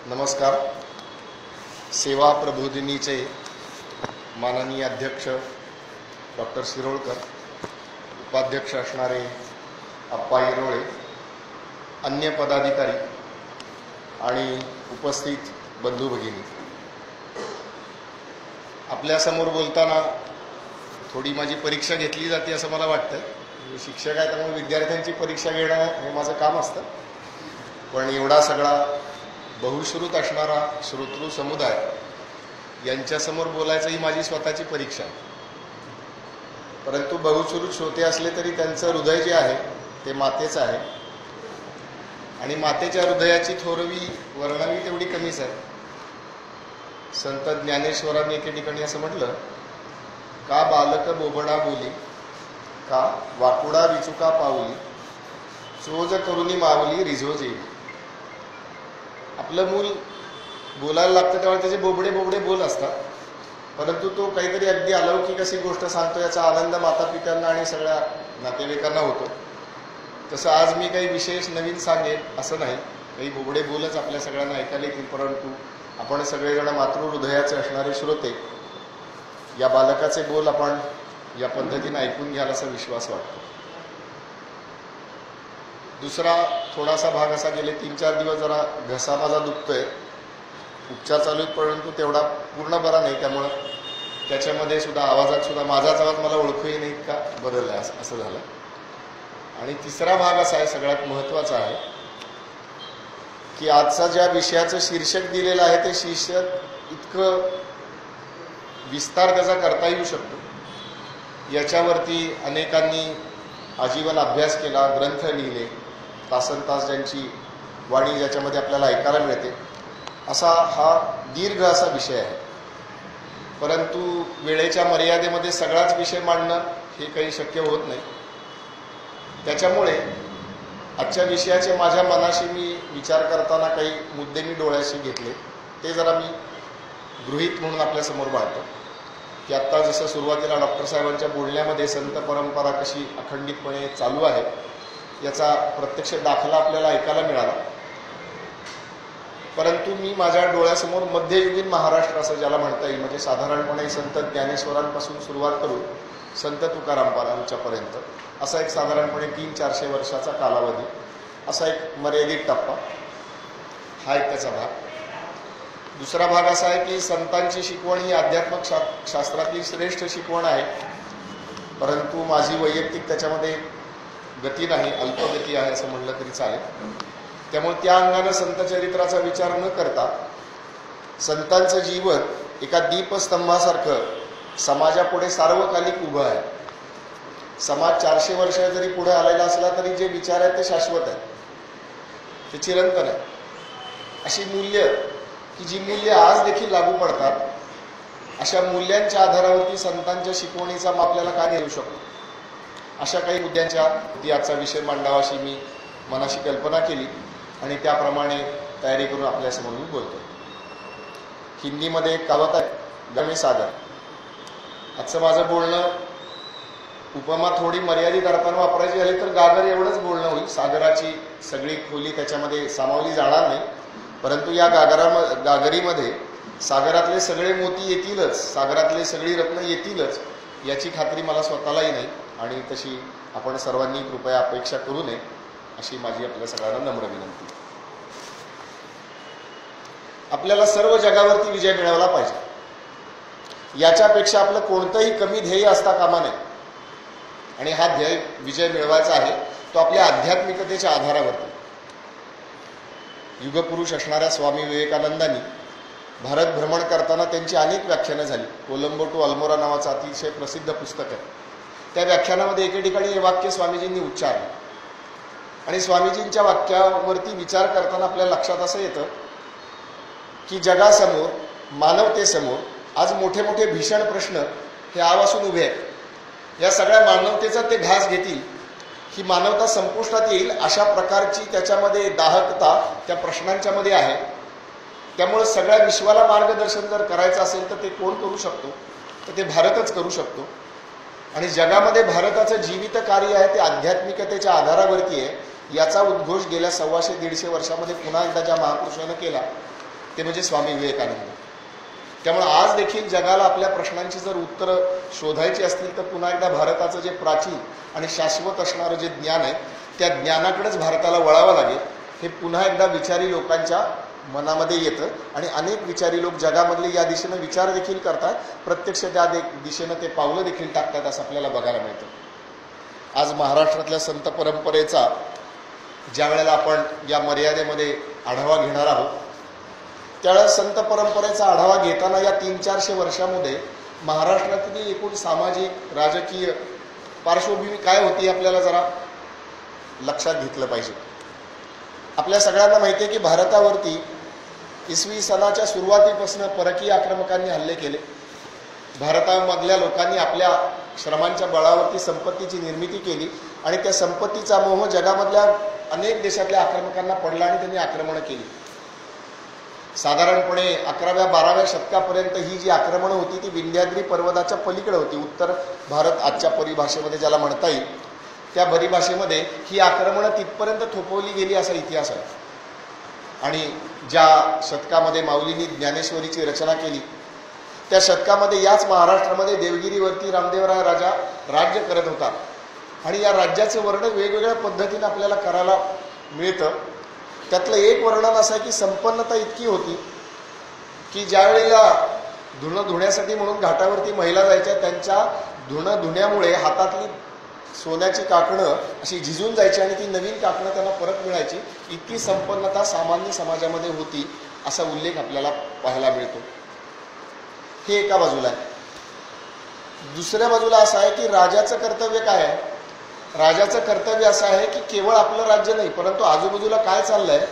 नमस्कार. सेवा प्रबोधिनीचे माननीय अध्यक्ष डॉक्टर शिरोळकर, उपाध्यक्ष असणारे अप्पा इरोळे, अन्य पदाधिकारी आणि उपस्थित बंधू भगिनी, आपल्यासमोर बोलताना थोडी माझी परीक्षा घेतली जाते असं मला वाटतं. मी शिक्षक आहे त्यामुळे विद्यार्थ्यांची परीक्षा घेणं हे माझं काम असतं. पण एवढा सगळा बहुश्रुत असणारा श्रोतृ समुदाय यांच्यासमोर बोलायचं ही माझी स्वतःची परीक्षा आहे. परंतु बहुश्रुत श्रोते असले तरी त्यांचं हृदय जे आहे ते मातेचं आहे आणि मातेच्या हृदयाची थोरवी वर्णावी तेवढी कमीच आहे. संत ज्ञानेश्वरांनी एके ठिकाणी असं म्हटलं, का बालक बोबडा बोली, का वाकुडा विचुका पावली, चोज करुनी मावली रिझोज येईल. आपलं मूल बोलायला लागतं तेव्हा त्याचे बोबडे बोबडे बोल असतात, परंतु तो काहीतरी अगदी अलौकिक अशी गोष्ट सांगतो याचा आनंद माता पित्यांना आणि सगळ्या नातेवाईकांना होतो. तसं आज मी काही विशेष नवीन सांगेन असं नाही, काही बोबडे बोलच आपल्या सगळ्यांना ऐकायला येतील. परंतु आपण सगळेजण मातृहृदयाचे असणारे श्रोते या बालकाचे बोल आपण या पद्धतीने ऐकून घ्याल असा विश्वास वाटतो. दुसरा थोडासा भाग असा, गेले 3-4 दिवस जरा घसा माझा दुखतोय, उपचार चालू आहेत, परंतु तेवढा पूर्ण बरा नाही. त्यामुळं त्याच्यामध्ये सुद्धा आवाजात सुद्धा माझाच आवाज मला ओळखूही नाही इतका बदलला आहे असं झालं. आणि तिसरा भाग असा आहे, सगळ्यात महत्त्वाचा आहे, की आजचा ज्या विषयाचं शीर्षक दिलेलं आहे ते शीर्षक इतकं विस्तार त्याचा करता येऊ शकतो. याच्यावरती अनेकांनी आजीवन अभ्यास केला, ग्रंथ लिहिले, तासनतास ज्यांची वाणी ज्याच्यामध्ये आपल्याला ऐकायला मिळते, असा हा दीर्घ असा विषय आहे. परंतु वेळेच्या मर्यादेमध्ये सगळाच विषय मांडणं हे काही शक्य होत नाही. त्याच्यामुळे आजच्या विषयाचे माझ्या मनाशी मी विचार करताना काही मुद्दे मी डोळ्याशी घेतले, ते जरा मी गृहीत म्हणून आपल्यासमोर मांडतो. की आत्ता जसं सुरुवातीला डॉक्टर साहेबांच्या बोलण्यामध्ये संत परंपरा कशी अखंडितपणे चालू आहे याचा प्रत्यक्ष दाखला आपल्याला ऐकायला मिळाला. परंतु मी माझ्या डोळ्यासमोर मध्ययुगीन महाराष्ट्र असं ज्याला म्हणता येईल, म्हणजे साधारणपणे संत ज्ञानेश्वरांपासून सुरुवात करून संत तुकारामांच्यापर्यंत असा एक साधारणपणे 300-400 वर्षाचा कालावधी, असा एक मर्यादित टप्पा, हा एक त्याचा भाग. दुसरा भाग असा आहे की संतांची शिकवण ही आध्यात्मिक शास्त्रातली श्रेष्ठ शिकवण आहे, परंतु माझी वैयक्तिक त्याच्यामध्ये गती नाही, अल्पगती आहे असं म्हणलं तरी चालेल. त्यामुळे त्या अंगानं संतचरित्राचा विचार न करता संतांचं जीवन एका दीपस्तंभासारखं समाजापुढे सार्वकालिक उभं आहे. समाज 400 वर्ष जरी पुढे आलेला असला तरी जे विचार आहेत ते शाश्वत आहेत, ते चिरंतन आहे. अशी मूल्य की जी मूल्य आज देखील लागू पडतात, अशा मूल्यांच्या आधारावरती संतांच्या शिकवणीचा आपल्याला काय घेऊ शकतो, अशा काही मुद्द्यांच्या आजचा विषय मांडावा अशी मी मनाशी कल्पना केली आणि त्याप्रमाणे तयारी करून आपल्यासमोर मी बोलतो. हिंदीमध्ये एक कहावत आहे, गमे सागर. आजचं माझं बोलणं उपमा थोडी मर्यादित अर्थानं वापरायची झाली तर गागर एवढंच बोलणं होईल. सागराची सगळी खोली त्याच्यामध्ये सामावली जाणार नाही, परंतु या गागरीमध्ये सागरातले सगळे मोती येतीलच, सागरातले सगळी रत्न येतीलच याची खात्री मला स्वतःलाही नाही आणि तशी आपण सर्वांनी कृपया अपेक्षा करू नये अशी माझी आपल्या सगळ्यांना नम्र विनंती. आपल्याला सर्व जगावरती विजय मिळवला पाहिजे, याच्यापेक्षा आपलं कोणतंही कमी ध्येय असता कामा नये. आणि हा ध्येय विजय मिळवायचा आहे तो आपल्या आध्यात्मिकतेच्या आधारावरती. युगपुरुष असणाऱ्या स्वामी विवेकानंदांनी भारत भ्रमण करताना त्यांची अनेक व्याख्यानं झाली. कोलंबो टू अल्मोरा नावाचं अतिशय प्रसिद्ध पुस्तक आहे. त्या व्याख्यानामध्ये एके ठिकाणी हे वाक्य स्वामीजींनी उच्चारलं आणि स्वामीजींच्या वाक्यावरती विचार करताना आपल्या लक्षात असं येतं की जगासमोर, मानवतेसमोर आज मोठे मोठे भीषण प्रश्न हे आवासून उभे आहेत. या सगळ्या मानवतेचा ते घास घेतील, ही मानवता संपुष्टात येईल अशा प्रकारची त्याच्यामध्ये दाहकता त्या प्रश्नांच्या मध्ये आहे. त्यामुळे सगळ्या विश्वाला मार्गदर्शन जर करायचं असेल तर ते कोण करू शकतो, तर ते भारतच करू शकतो. आणि जगामध्ये भारताचं जीवित कार्य आहे ते आध्यात्मिकतेच्या आधारावरती आहे. याचा उद्घोष गेल्या 125-150 वर्षामध्ये पुन्हा एकदा ज्या महापुरुषानं केला ते म्हणजे स्वामी विवेकानंद. त्यामुळे आज देखील जगाला आपल्या प्रश्नांची जर उत्तरं शोधायची असतील तर पुन्हा एकदा भारताचं जे प्राचीन आणि शाश्वत असणारं जे ज्ञान आहे त्या ज्ञानाकडेच भारताला वळावं लागेल. हे पुन्हा एकदा विचारी लोकांच्या मनामध्ये येतं आणि अनेक विचारी लोक जगामधले या दिशेनं विचार देखील करतात, प्रत्यक्ष त्या दिशेनं ते पावलं देखील टाकतात असं आपल्याला बघायला मिळतं. आज महाराष्ट्रातल्या संत परंपरेचा ज्या वेळेला आपण या मर्यादेमध्ये आढावा घेणार आहोत त्यावेळेस संत परंपरेचा आढावा घेताना या 300-400 वर्षामध्ये महाराष्ट्रातली एकूण सामाजिक राजकीय पार्श्वभूमी काय होती आपल्याला जरा लक्षात घेतलं पाहिजे. आपल्या सगळ्यांना माहिती आहे की भारतावरती इसवी सनाच्या सुरुवातीपासून परकीय आक्रमकांनी हल्ले केले. भारतामधल्या लोकांनी आपल्या श्रमांच्या बळावरती संपत्तीची निर्मिती केली आणि त्या संपत्तीचा मोह जगामधल्या अनेक देशातल्या आक्रमकांना पडला आणि त्यांनी आक्रमणं केली. साधारणपणे 11व्या-12व्या शतकापर्यंत ही जी आक्रमणं होती ती विंध्याद्री पर्वताच्या पलीकडे होती. उत्तर भारत आजच्या परिभाषेमध्ये ज्याला म्हणता येईल त्या परिभाषेमध्ये ही आक्रमणं तिथपर्यंत थोपवली गेली असा इतिहास आहे. आणि ज्या शतकामध्ये माऊलींनी ज्ञानेश्वरीची रचना केली त्या शतकामध्ये याच महाराष्ट्रामध्ये देवगिरीवरती रामदेवराय राजा राज्य करत होता आणि या राज्याचं वर्णन वेगवेगळ्या पद्धतीने आपल्याला करायला मिळतं. त्यातलं एक वर्णन असं आहे की संपन्नता इतकी होती की ज्या वेळेला धुणं धुण्यासाठी म्हणून घाटावरती महिला जायच्या त्यांच्या धुणं धुण्यामुळे हातातली सोन्याची काकणं अशी झिजून जायची आणि ती नवीन काकणं त्यांना परत मिळायची. इतकी संपन्नता सामान्य समाजामध्ये होती असा उल्लेख आपल्याला पाहायला मिळतो. हे एका बाजूला आहे. दुसऱ्या बाजूला असं आहे की राजाचं कर्तव्य काय आहे. राजाचं कर्तव्य असं आहे की केवळ आपलं राज्य नाही परंतु आजूबाजूला काय चाललंय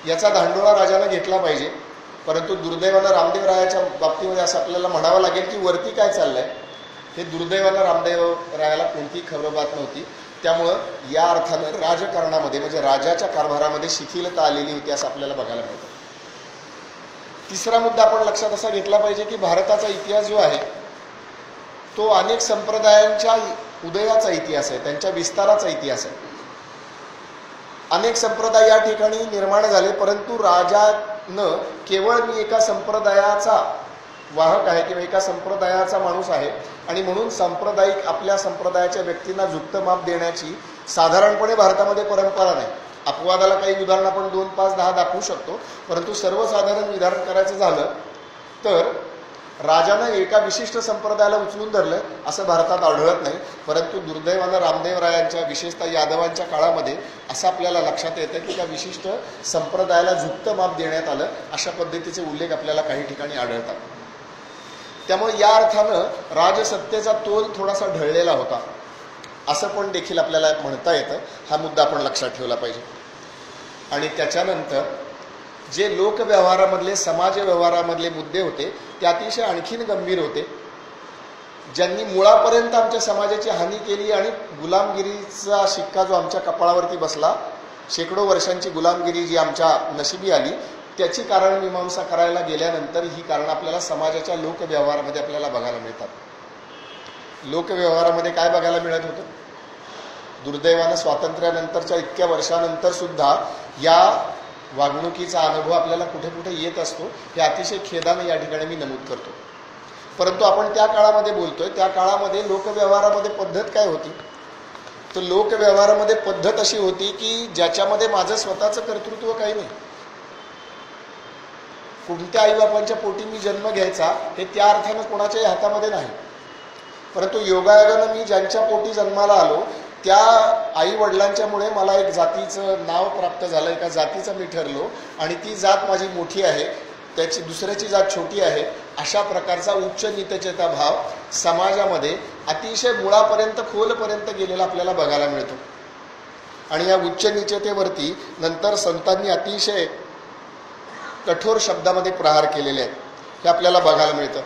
याचा धांडोळा राजानं घेतला पाहिजे. परंतु दुर्दैवानं रामदेवरायाच्या बाबतीमध्ये असं आपल्याला म्हणावं लागेल की वरती काय चाललंय हे दुर्दैवानं रामदेवरायाला कोणतीही खबरबात नव्हती. त्यामुळं या अर्थानं राजकारणामध्ये म्हणजे राजाच्या कारभारामध्ये शिथिलता आलेली होती असं आपल्याला बघायला मिळतं. तिसरा मुद्दा आपण लक्षात असा घेतला पाहिजे की भारताचा इतिहास जो आहे तो अनेक संप्रदायांच्या उदयाचा इतिहास आहे, त्यांच्या विस्ताराचा इतिहास आहे. अनेक संप्रदाय या ठिकाणी निर्माण झाले परंतु राजानं केवळ मी एका संप्रदायाचा वाहक आहे किंवा एका संप्रदायाचा माणूस आहे आणि म्हणून सांप्रदायिक आपल्या संप्रदायाच्या व्यक्तींना झुकतं माप देण्याची साधारणपणे भारतामध्ये परंपरा नाही. अपवादाला काही उदाहरण आपण 2, 5, 10 दाखवू शकतो परंतु सर्वसाधारण विधान करायचं झालं तर राजानं एका विशिष्ट संप्रदायाला उचलून धरलं असं भारतात आढळत नाही. परंतु दुर्दैवानं रामदेवरायांच्या विशेषतः यादवांच्या काळामध्ये असं आपल्याला लक्षात येतं की त्या विशिष्ट संप्रदायाला झुकतं माप देण्यात आलं अशा पद्धतीचे उल्लेख आपल्याला काही ठिकाणी आढळतात. त्यामुळे या अर्थानं राजसत्तेचा तोल थोडासा ढळलेला होता असं पण देखील आपल्याला म्हणता येतं. हा मुद्दा आपण लक्षात ठेवला पाहिजे. आणि त्याच्यानंतर जे लोकव्यवहारामधले समाज व्यवहारामधले मुद्दे होते ते अतिशय आणखीन गंभीर होते. ज्यांनी मुळापर्यंत आमच्या समाजाची हानी केली आणि गुलामगिरीचा शिक्का जो आमच्या कपाळावरती बसला, शेकडो वर्षांची गुलामगिरी जी आमच्या नशिबी आली त्याची कारणमीमांसा करायला गेल्यानंतर ही कारणं आपल्याला समाजाच्या लोकव्यवहारामध्ये आपल्याला बघायला मिळतात. लोकव्यवहारामध्ये काय बघायला मिळत होतं. दुर्दैवानं स्वातंत्र्यानंतरच्या इतक्या वर्षानंतर सुद्धा या वागणुकीचा अनुभव आपल्याला कुठे कुठे येत असतो. हे अतिशय खेदाने या ठिकाणी मी नमूद करतो. परंतु आपण त्या काळामध्ये बोलतोय त्या काळामध्ये लोकव्यवहारामध्ये पद्धत काय होती तर लोकव्यवहारामध्ये पद्धत अशी होती की ज्याच्यामध्ये माझं स्वतःचं कर्तृत्व काही नाही. कोणत्या आईबापांच्या पोटी मी जन्म घ्यायचा हे त्या अर्थानं कोणाच्याही हातामध्ये नाही. परंतु योगायोगानं मी ज्यांच्या पोटी जन्माला आलो त्या आई वडिलांच्यामुळे मला एक जातीचं नाव प्राप्त झालं, एका जातीचं मी ठरलो आणि ती जात माझी मोठी आहे त्याची दुसऱ्याची जात छोटी आहे अशा प्रकारचा उच्च नीचतेचा भाव समाजामध्ये अतिशय मुळापर्यंत खोलपर्यंत गेलेला आपल्याला बघायला मिळतो. आणि या उच्च नीचतेवरती नंतर संतांनी अतिशय कठोर शब्दामध्ये प्रहार केलेले आहेत हे आपल्याला बघायला मिळतं.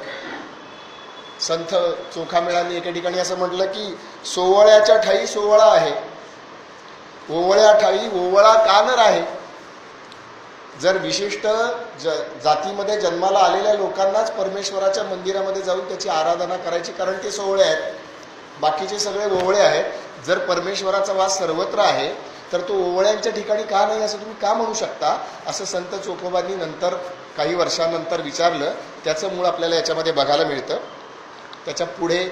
संत चोखामेळांनी एके ठिकाणी असं म्हटलं की सोवळ्याच्या ठाई सोवळा आहे, ओवळ्या ठाई ओवळा का न राहे. जर विशिष्ट जातीमध्ये जन्माला आलेल्या लोकांनाच परमेश्वराच्या मंदिरामध्ये जाऊन त्याची आराधना करायची कारण ते सोवळे आहेत, बाकीचे सगळे ओवळे आहेत. जर परमेश्वराचा वास सर्वत्र आहे तर तो ओवळ्यांच्या ठिकाणी का नाही असं तुम्ही का म्हणू शकता असं संत चोखोबांनी नंतर काही वर्षानंतर विचारलं त्याचं मूळ आपल्याला याच्यामध्ये बघायला मिळतं. त्याच्या पुढे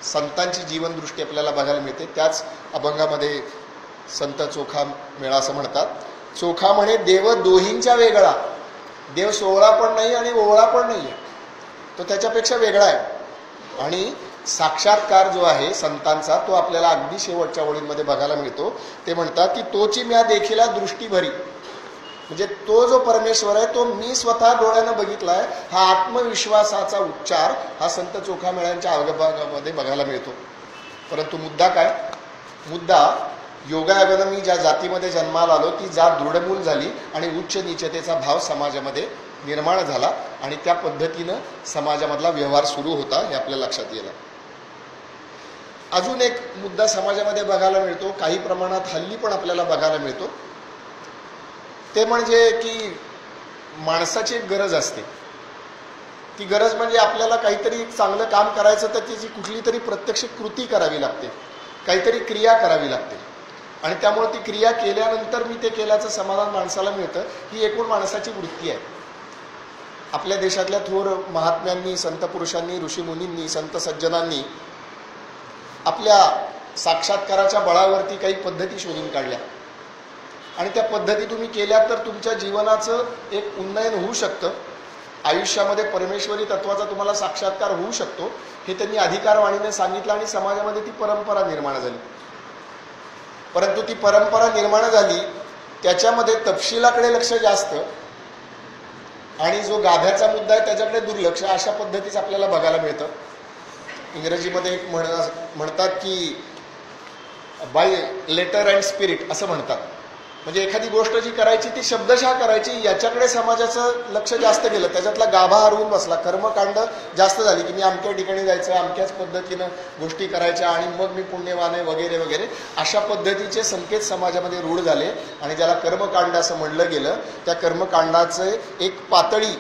संतांची जीवनदृष्टी आपल्याला बघायला मिळते. त्याच अभंगामध्ये संत चोखा मेळा असं म्हणतात. चोखा म्हणे देव दोहींच्या वेगळा, देव सोहळा पण नाही आणि ओवळा पण नाही आहे, तो त्याच्यापेक्षा वेगळा आहे. आणि साक्षात्कार जो आहे संतांचा तो आपल्याला अगदी शेवटच्या ओळींमध्ये बघायला मिळतो. ते म्हणतात की तोची म्या देखीला दृष्टी भरी, म्हणजे तो जो परमेश्वर आहे तो मी स्वतः डोळ्यानं बघितलाय. हा आत्मविश्वासाचा उच्चार हा संत चोखामेळ्यांच्या अभंगामध्ये बघायला मिळतो. परंतु मुद्दा काय? मुद्दा योगायोगानं मी ज्या जातीमध्ये जन्माला आलो ती जात दृढमूल झाली आणि उच्च नीचतेचा भाव समाजामध्ये निर्माण झाला आणि त्या पद्धतीनं समाजामधला व्यवहार सुरू होता, हे आपल्या लक्षात येईल. अजून एक मुद्दा समाजामध्ये बघायला मिळतो, काही प्रमाणात हल्ली पण आपल्याला बघायला मिळतो. ते म्हणजे की माणसाची एक गरज असते. ती गरज म्हणजे आपल्याला काहीतरी चांगलं काम करायचं तर त्याची कुठली तरी प्रत्यक्ष कृती करावी लागते, काहीतरी क्रिया करावी लागते. आणि त्यामुळे ती क्रिया केल्यानंतर मी ते केल्याचं समाधान माणसाला मिळतं. ही एकूण माणसाची वृत्ती आहे. आपल्या देशातल्या थोर महात्म्यांनी, संत पुरुषांनी, ऋषीमुनींनी, संत सज्जनांनी आपल्या साक्षात्काराच्या बळावरती काही पद्धती शोधून काढल्या आणि त्या पद्धती तुम्ही केल्या तर तुमच्या जीवनाचं एक उन्नयन होऊ शकतं. आयुष्यामध्ये परमेश्वरी तत्वाचा तुम्हाला साक्षात्कार होऊ शकतो, हे त्यांनी अधिकारवाणीने सांगितलं आणि समाजामध्ये ती परंपरा निर्माण झाली. परंतु ती परंपरा निर्माण झाली त्याच्यामध्ये तपशिलाकडे लक्ष जास्त आणि जो गाभ्याचा मुद्दा आहे त्याच्याकडे दुर्लक्ष, अशा पद्धतीचं आपल्याला बघायला मिळतं. इंग्रजीमध्ये एक म्हणतात की बाय लेटर अँड स्पिरिट असं म्हणतात. म्हणजे एखादी गोष्ट जी करायची ती शब्दशः करायची, याच्याकडे समाजाचं लक्ष जास्त गेलं, त्याच्यातला गाभा हरवून बसला. कर्मकांड जास्त झाली की मी अमक्या ठिकाणी जायचं, अमक्याच पद्धतीनं गोष्टी करायच्या आणि मग मी पुण्यवान आहे वगैरे वगैरे, अशा पद्धतीचे संकेत समाजामध्ये रूढ झाले आणि ज्याला कर्मकांड असं म्हणलं गेलं त्या कर्मकांडाचं एक पातळी,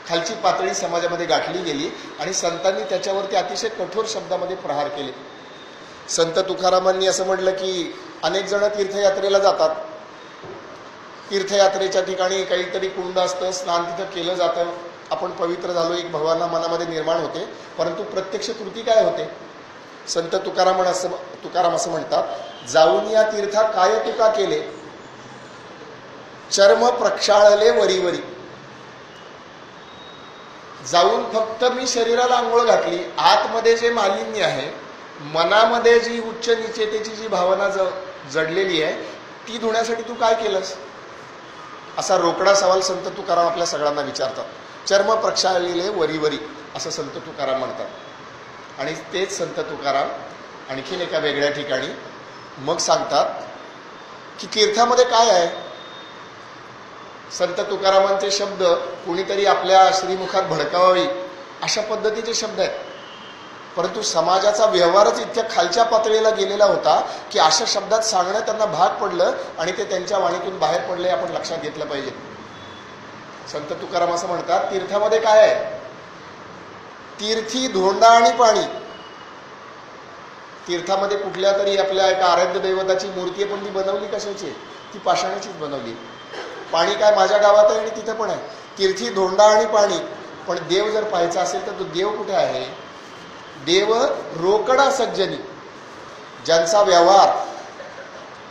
खालची पातळी समाजामध्ये गाठली गेली आणि संतांनी त्याच्यावरती अतिशय कठोर शब्दामध्ये प्रहार केले. संत तुकारामांनी असं म्हटलं की अनेक जण तीर्थयात्रेला जातात, तीर्थयात्रेच्या ठिकाणी काहीतरी कुंड असतं, स्नान तिथं केलं जातं, आपण पवित्र झालो एक भावना मनामध्ये निर्माण होते. परंतु प्रत्यक्ष कृती काय होते? संत तुकाराम असं म्हणतात, जाऊन या तीर्था काय तुका केले, चर्म प्रक्षाळले वरीवरी. जाऊन फक्त मी शरीराला आंघोळ घातली, आतमध्ये जे मालिन्य आहे, मनामध्ये जी उच्च निचतेची जी भावना जडलेली आहे ती धुण्यासाठी तू काय केलंस? असा रोकडा सवाल संत तुकाराम आपल्या सगळ्यांना विचारतात. चर्म प्रक्षाळलेले वरीवरी असं संत तुकाराम म्हणतात. आणि तेच संत तुकाराम आणखीन एका वेगळ्या ठिकाणी मग सांगतात की तीर्थामध्ये काय आहे. संत तुकारामांचे शब्द कुणीतरी आपल्या श्रीमुखात भडकावावी अशा पद्धतीचे शब्द आहेत. परंतु समाजाचा व्यवहारच इतक्या खालच्या पातळीला गेलेला होता की अशा शब्दात सांगणं त्यांना भाग पडलं आणि ते त्यांच्या वाणीतून बाहेर पडले, आपण लक्षात घेतलं पाहिजे. संत तुकाराम असं म्हणतात, तीर्थामध्ये काय आहे? तीर्थी धोंडा आणि पाणी. तीर्थामध्ये कुठल्या तरी आपल्या एका आराध्य दैवताची मूर्ती आहे, पण ती बनवली कशाची? ती पाषाणाचीच बनवली. पाणी काय माझ्या गावात आहे आणि तिथं पण आहे. तीर्थी धोंडा आणि पाणी. पण देव जर पाहायचा असेल तर तो देव कुठे आहे? देव रोकडा सज्जनी, ज्यांचा व्यवहार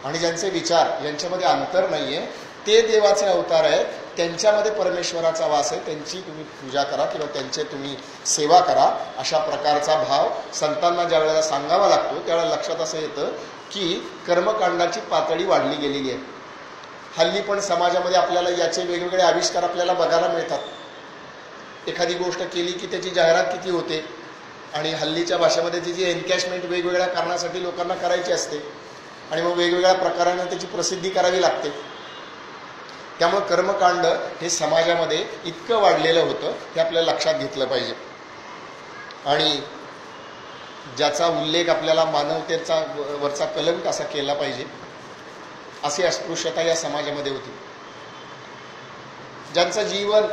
आणि ज्यांचे विचार यांच्यामध्ये अंतर नाहीये, ते देवाचे अवतार आहेत. त्यांच्यामध्ये परमेश्वराचा वास आहे. त्यांची तुम्ही पूजा करा किंवा त्यांचे तुम्ही सेवा करा, अशा प्रकारचा भाव संतांना ज्या वेळेला सांगावा लागतो त्यावेळेला लक्षात असं येतं की कर्मकांडाची पातळी वाढली गेलेली आहे. हल्ली पण समाजामध्ये आपल्याला याचे वेगवेगळे आविष्कार आपल्याला बघायला मिळतात. एखादी गोष्ट केली की त्याची जाहिरात किती होते आणि हल्लीच्या भाषेमध्ये तिची एन्कॅशमेंट वेगवेगळ्या कारणासाठी लोकांना करायची असते आणि मग वेगवेगळ्या प्रकारानं त्याची प्रसिद्धी करावी लागते. त्यामुळे कर्मकांड हे समाजामध्ये इतकं वाढलेलं होतं हे आपल्याला लक्षात घेतलं पाहिजे. आणि ज्याचा उल्लेख आपल्याला मानवतेचा वरचा कलंक असा केला पाहिजे, अशी अस्पृश्यता या समाजामध्ये होती. ज्यांचं जीवन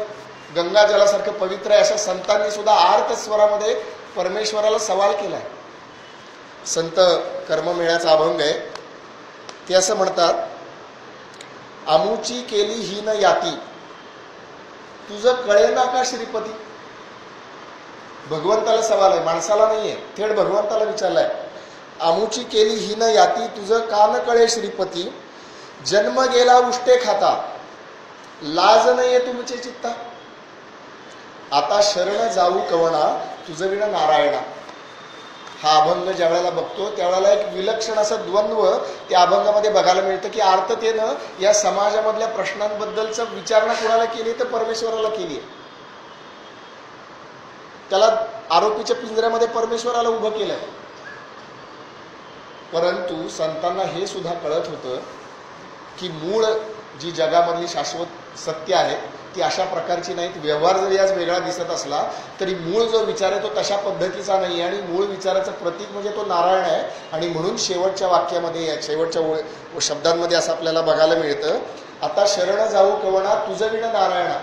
गंगाजलासारखं पवित्र आहे अशा संतांनी सुद्धा आर्त स्वरामध्ये परमेश्वराला सवाल केलाय. संत कर्ममेळ्याचा अभंग आहे, ते असं म्हणतात, आमुची केली ही न याती तुझं कळेना का श्रीपती? भगवंताला सवाल आहे, माणसाला नाहीये, थेट भगवंताला विचारलाय. आमुची केली ही न याती, तुझं का न कळे श्रीपती? जन्म गेला उष्टे खाता, लाज नाहीये तुमचे चित्ता. आता शरण जाऊ कवणा, तुझं विना नारायणा. हा अभंग ज्या वेळेला बघतो त्यावेळेला एक विलक्षण असं द्वंद्व त्या अभंगामध्ये बघायला मिळतं की आर्ततेनं या समाजामधल्या प्रश्नांबद्दलच विचारणा कोणाला केली तर परमेश्वराला केली आहे. त्याला आरोपीच्या पिंजऱ्यामध्ये परमेश्वराला उभं केलंय. परंतु संतांना हे सुद्धा कळत होतं की मूळ जी जगामधली शाश्वत सत्य आहे ती अशा प्रकारची नाहीत. व्यवहार जरी आज वेगळा दिसत असला तरी मूळ जो विचार आहे तो तशा पद्धतीचा नाही आणि मूळ विचाराचं प्रतीक म्हणजे तो नारायण आहे. आणि म्हणून शेवटच्या वाक्यामध्ये शेवटच्या शब्दांमध्ये असं आपल्याला बघायला मिळतं, आता शरण जाऊ कवणा, तुझं विना नारायणा.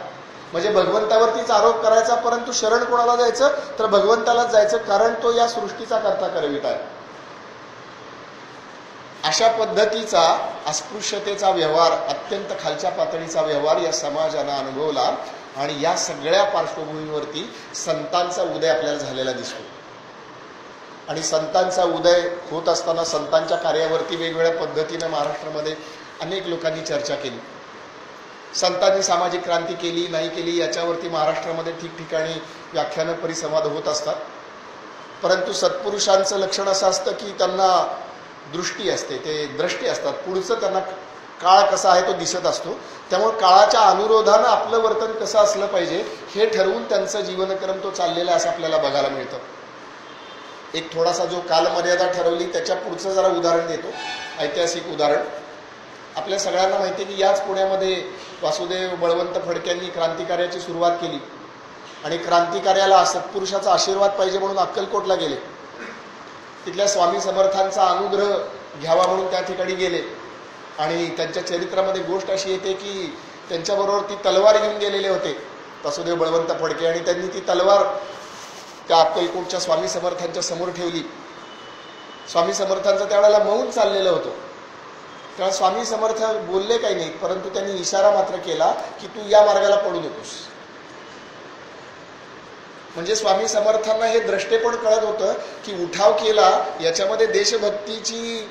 म्हणजे भगवंतावरतीच आरोप करायचा, परंतु शरण कोणाला जायचं तर भगवंतालाच जायचं, कारण तो या सृष्टीचा कर्ता करवित आहे. अशा पद्धतीचा अस्पृश्यतेचा व्यवहार, अत्यंत खालच्या पातळीचा व्यवहार या समाजानं अनुभवला आणि या सगळ्या पार्श्वभूमीवरती संतांचा उदय आपल्याला झालेला दिसतो. आणि संतांचा उदय होत असताना संतांच्या कार्यावरती वेगवेगळ्या पद्धतीनं महाराष्ट्रामध्ये अनेक लोकांनी चर्चा केली. संतांनी सामाजिक क्रांती केली नाही केली याच्यावरती महाराष्ट्रामध्ये ठिकठिकाणी व्याख्यानं परिसंवाद होत असतात. परंतु सत्पुरुषांचं लक्षण असं असतं की त्यांना दृष्टी असते, ते द्रष्टी असतात, पुढचं त्यांना काळ कसा आहे तो दिसत असतो. त्यामुळे काळाच्या अनुरोधानं आपलं वर्तन कसं असलं पाहिजे हे ठरवून त्यांचं जीवनक्रम तो चाललेला असं आपल्याला बघायला मिळतं. एक थोडासा जो कालमर्यादा ठरवली त्याच्या पुढचं जरा उदाहरण देतो, ऐतिहासिक उदाहरण. आपल्या सगळ्यांना माहिती आहे की याच पुण्यामध्ये वासुदेव बळवंत फडक्यांनी क्रांतिकार्याची सुरुवात केली आणि क्रांतिकार्याला सत्पुरुषाचा आशीर्वाद पाहिजे म्हणून अक्कलकोटला गेले. तिथल्या स्वामी समर्थांचा अनुग्रह घ्यावा म्हणून त्या ठिकाणी गेले आणि त्यांच्या चरित्रामध्ये गोष्ट अशी येते की त्यांच्याबरोबर ती तलवार घेऊन गेलेले होते वासुदेव बळवंत फडके आणि त्यांनी ती तलवार त्या अक्कलकोटच्या स्वामी समर्थांच्या समोर ठेवली. स्वामी समर्थांचं त्यावेळेला मौन चाललेलं होतं. तेव्हा स्वामी समर्थ बोलले काही नाही, परंतु त्यांनी इशारा मात्र केला की तू या मार्गाला पडू नकोस. म्हणजे स्वामी समर्थांना हे द्रष्टेपण कळत होतं की उठाव केला याच्यामध्ये देशभक्तीची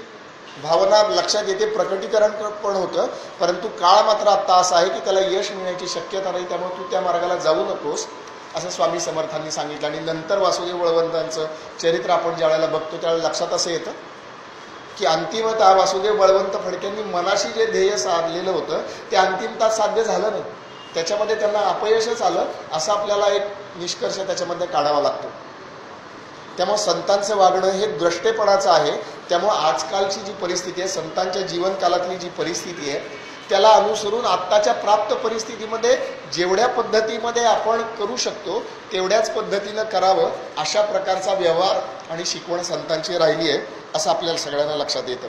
भावना लक्षात येते, प्रकटीकरण पण होतं, परंतु काळ मात्र आत्ता असा आहे की त्याला यश मिळण्याची शक्यता नाही, त्यामुळे तू त्या मार्गाला जाऊ नकोस असं स्वामी समर्थांनी सांगितलं. आणि नंतर वासुदेव बळवंतांचं चरित्र आपण ज्या वेळेला बघतो त्यावेळेला लक्षात असं येतं की अंतिमतः वासुदेव बळवंत फडकेंनी मनाशी जे ध्येय साधलेलं होतं ते अंतिमतः साध्य झालं नाही, त्याच्यामध्ये त्यांना अपयशच आलं, असं आपल्याला एक निष्कर्ष त्याच्यामध्ये काढावा लागतो. त्यामुळे संतांचं वागणं हे द्रष्टेपणाचं आहे. त्यामुळे आजकालची जी परिस्थिती आहे, संतांच्या जीवनकालातली जी परिस्थिती आहे त्याला अनुसरून आत्ताच्या प्राप्त परिस्थितीमध्ये जेवढ्या पद्धतीमध्ये आपण करू शकतो तेवढ्याच पद्धतीनं करावं, अशा प्रकारचा व्यवहार आणि शिकवण संतांची राहिली आहे असं आपल्याला सगळ्यांना लक्षात येतं.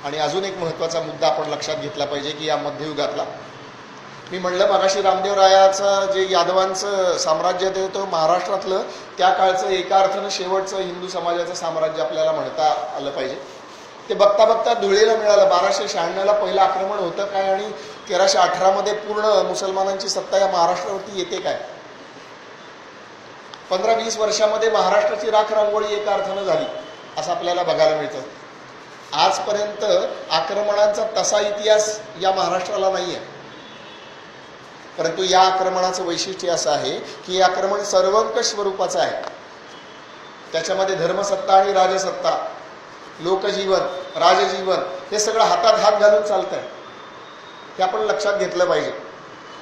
आणि अजून एक महत्त्वाचा मुद्दा आपण लक्षात घेतला पाहिजे की या मध्ययुगातला, मी म्हणलं मगाशी रामदेवरायाचं जे यादवांचं साम्राज्य आहे तो महाराष्ट्रातलं त्या काळचं एका अर्थानं शेवटचं हिंदू समाजाचं साम्राज्य आपल्याला म्हणता आलं पाहिजे. ते बघता बघता धुळेला मिळालं. 1296ला पहिलं आक्रमण होतं काय आणि 1318मध्ये पूर्ण मुसलमानांची सत्ता या महाराष्ट्रावरती येते काय. 15-20 वर्षामध्ये महाराष्ट्राची राख रांगोळी एका अर्थानं झाली असं आपल्याला बघायला मिळतं. आजपर्यंत आक्रमणांचा तसा इतिहास या महाराष्ट्राला नाही आहे, परंतु या आक्रमणाचं वैशिष्ट्य असं आहे की हे आक्रमण सर्वंकष स्वरूपाचं आहे. त्याच्यामध्ये धर्मसत्ता आणि राजसत्ता, लोकजीवन, राजजीवन हे सगळं हातात हात घालून चालतं आहे, हे आपण लक्षात घेतलं पाहिजे.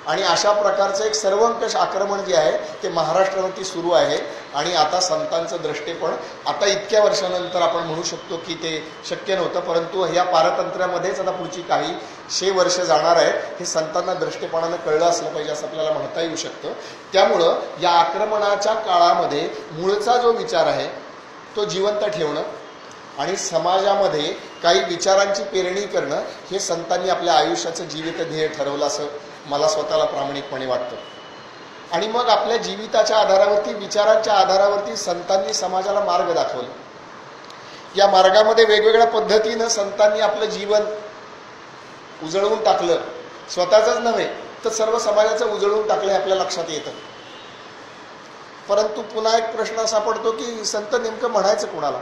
आणि अशा प्रकारचं एक सर्वंकष आक्रमण जे आहे ते महाराष्ट्रावरती सुरू आहे. आणि आता संतांचं द्रष्टेपण आता इतक्या वर्षानंतर आपण म्हणू शकतो की ते शक्य नव्हतं, परंतु ह्या पारतंत्र्यामध्येच आता पुढची काही वर्ष जाणार आहेत, हे संतांना द्रष्टेपणानं कळलं असलं पाहिजे असं आपल्याला म्हणता येऊ शकतं. त्यामुळं या आक्रमणाच्या काळामध्ये मूळचा जो विचार आहे तो जिवंत ठेवणं आणि समाजामध्ये काही विचारांची पेरणी करणं हे संतांनी आपल्या आयुष्याचं जीवित ध्येय ठरवलं असं मला स्वतःला प्रामाणिकपणे वाटतं. आणि मग आपल्या जीविताच्या आधारावरती, विचारांच्या आधारावरती संतांनी समाजाला मार्ग दाखवले. या मार्गामध्ये वेगवेगळ्या पद्धतीनं संतांनी आपलं जीवन उजळवून टाकलं. स्वतःचंच नव्हे तर सर्व समाजाचं उजळून टाकले आपल्या लक्षात येतं. परंतु पुन्हा एक प्रश्न असा पडतो की संत नेमकं म्हणायचं कोणाला.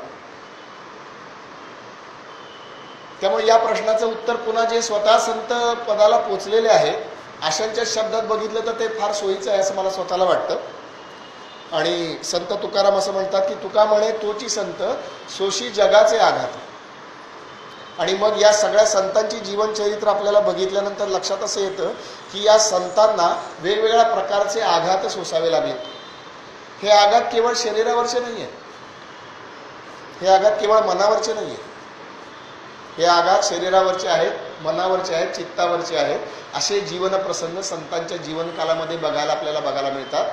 त्यामुळे या प्रश्नाचं उत्तर पुन्हा जे स्वतः संत पदाला पोचलेले आहेत अशांच्या शब्दात बघितलं तर ते फार सोयीचं आहे असं मला स्वतःला वाटतं. आणि संत तुकाराम असं म्हणतात की तुका म्हणे तोची संत सोशी जगाचे आघात. आणि मग या सगळ्या संतांची जीवनचरित्र आपल्याला बघितल्यानंतर लक्षात असं येतं की या संतांना वेगवेगळ्या प्रकारचे आघात सोसावे लागले. हे आघात केवळ शरीरावरचे नाही आहेत, हे आघात केवळ मनावरचे नाही आहेत, हे आघात शरीरावरचे आहेत, मनावरचे आहेत, चित्तावरचे आहेत. असे जीवन प्रसंग संतांच्या जीवनकालामध्ये आपल्याला बघायला मिळतात.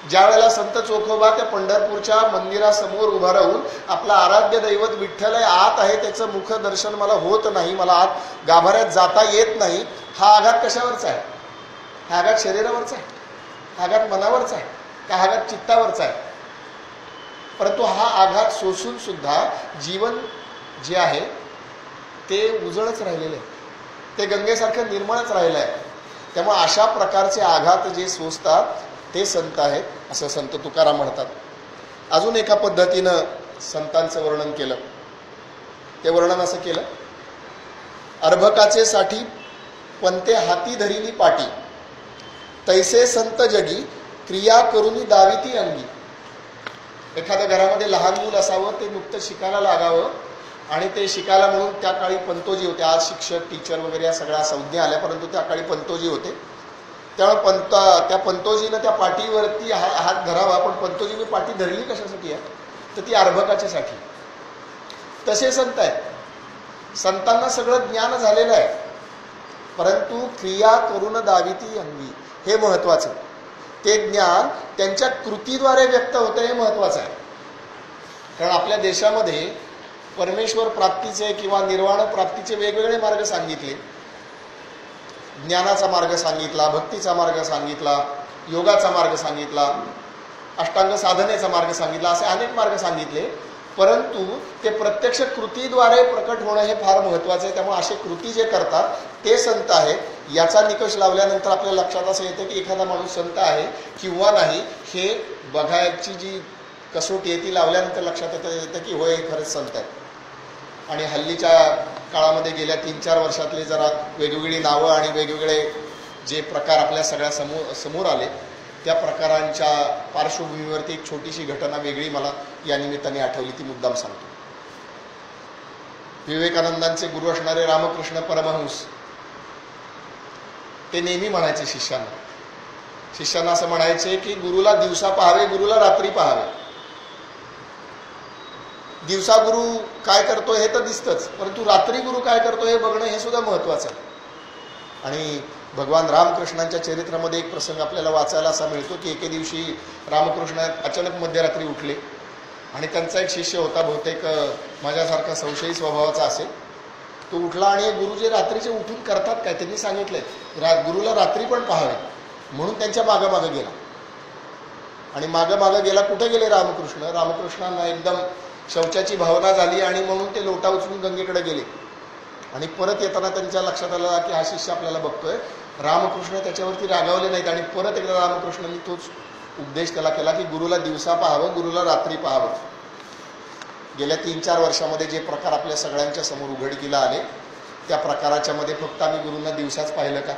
ज्या वेळेला संत चोखोबा त्या पंढरपूरच्या मंदिरासमोर उभा राहून आपला आराध्य दैवत विठ्ठल आत आहे त्याचं मुख दर्शन मला होत नाही, मला आत गाभाऱ्यात जाता येत नाही, हा आघात कशावरचा आहे? हा आघात शरीरावरचा आहे, हा आघात मनावरचा आहे, का आघात चित्तावरचा आहे? परंतु हा आघात सोसून सुद्धा जीवन जे आहे ते उजळच राहिलेलं आहे, ते गंगेसारखं निर्मळच राहिलं आहे. त्यामुळे अशा प्रकारचे आघात जे सोसतात ते संत आहेत असं संत तुकाराम म्हणतात. अजून एका पद्धतीनं संतांचं वर्णन केलं. ते वर्णन असं केलं, अर्भकाचे साठी पंते हाती धरिली पाटी, तैसे संत जगी क्रिया करुनी दाविती अंगी. एखाद्या घरामध्ये लहान मूल असावं, ते नुकतं शिकायला लागावं आणि ते शिकायला म्हणून त्या काळी पंतोजी होते. आज शिक्षक टीचर वगैरे या सगळ्या संज्ञा आल्या, परंतु त्या काळी पंतोजी होते. त्यामुळे त्या पंतोजीनं त्या पाठीवरती हात धरावा, पण पंतोजीने पाठी धरली कशासाठी आहे? तर ती अर्भकाच्यासाठी. तसे संत आहेत, संतांना सगळं ज्ञान झालेलं आहे, परंतु क्रिया करून दाविती अंगी हे महत्वाचं. ते ज्ञान त्यांच्या कृतीद्वारे व्यक्त होतं हे महत्वाचं आहे. कारण आपल्या देशामध्ये परमेश्वर प्राप्तीचे किंवा निर्वाण प्राप्तीचे वेगवेगळे मार्ग सांगितले. ज्ञानाचा मार्ग सांगितला, भक्तीचा मार्ग सांगितला, योगाचा मार्ग सांगितला, अष्टांग साधनेचा मार्ग सांगितला, असे अनेक मार्ग सांगितले. परंतु ते प्रत्यक्ष कृतीद्वारे प्रकट होणं हे फार महत्त्वाचं आहे. त्यामुळे असे कृती जे करतात ते संत आहेत. याचा निकष लावल्यानंतर आपल्या लक्षात असं येतं की एखादा माणूस संत आहे किंवा नाही हे बघायची जी कसोटी आहे ती लावल्यानंतर लक्षात येतं की होय खरंच संत आहे. आणि हल्लीच्या काळामध्ये गेल्या 3-4 वर्षातले जरा वेगवेगळी नावं आणि वेगवेगळे जे प्रकार आपल्या सगळ्या समोर आले त्या प्रकारांच्या पार्श्वभूमीवरती एक छोटीशी घटना वेगळी मला या निमित्ताने आठवली, ती मुद्दाम सांगतो. विवेकानंदांचे गुरु असणारे रामकृष्ण परमहंस ते नेहमी म्हणायचे शिष्यांना असं म्हणायचे की गुरुला दिवसा पाहावे, गुरुला रात्री पाहावे. दिवसा गुरु काय करतो हे तर दिसतंच, परंतु रात्री गुरु काय करतो हे बघणं हे सुद्धा महत्त्वाचं आहे. आणि भगवान रामकृष्णांच्या चरित्रामध्ये एक प्रसंग आपल्याला वाचायला असा मिळतो की एके दिवशी रामकृष्ण अचानक मध्यरात्री उठले आणि त्यांचा एक शिष्य होता, बहुतेक माझ्यासारखा संशयी स्वभावाचा असेल. तो उठला आणि गुरु जे रात्रीचे उठून करतात काय त्यांनी सांगितलंय गुरुला रात्री पण पाहावे, म्हणून त्यांच्या मागं गेला. आणि मागं गेला. कुठे गेले रामकृष्णांना एकदम शौचाची भावना झाली आणि म्हणून ते लोटा उचलून गंगेकडे गेले. आणि परत येताना त्यांच्या लक्षात आलं की हा शिष्य आपल्याला बघतोय. रामकृष्ण त्याच्यावरती रागावले नाहीत आणि परत एकदा रामकृष्णांनी तोच उपदेश त्याला केला की गुरुला दिवसा पाहावं, गुरुला रात्री पाहावं. गेल्या 3-4 वर्षामध्ये जे प्रकार आपल्या सगळ्यांच्या समोर उघडकीला आले त्या प्रकाराच्या मध्ये फक्त आम्ही गुरूंना दिवसाच पाहिलं का,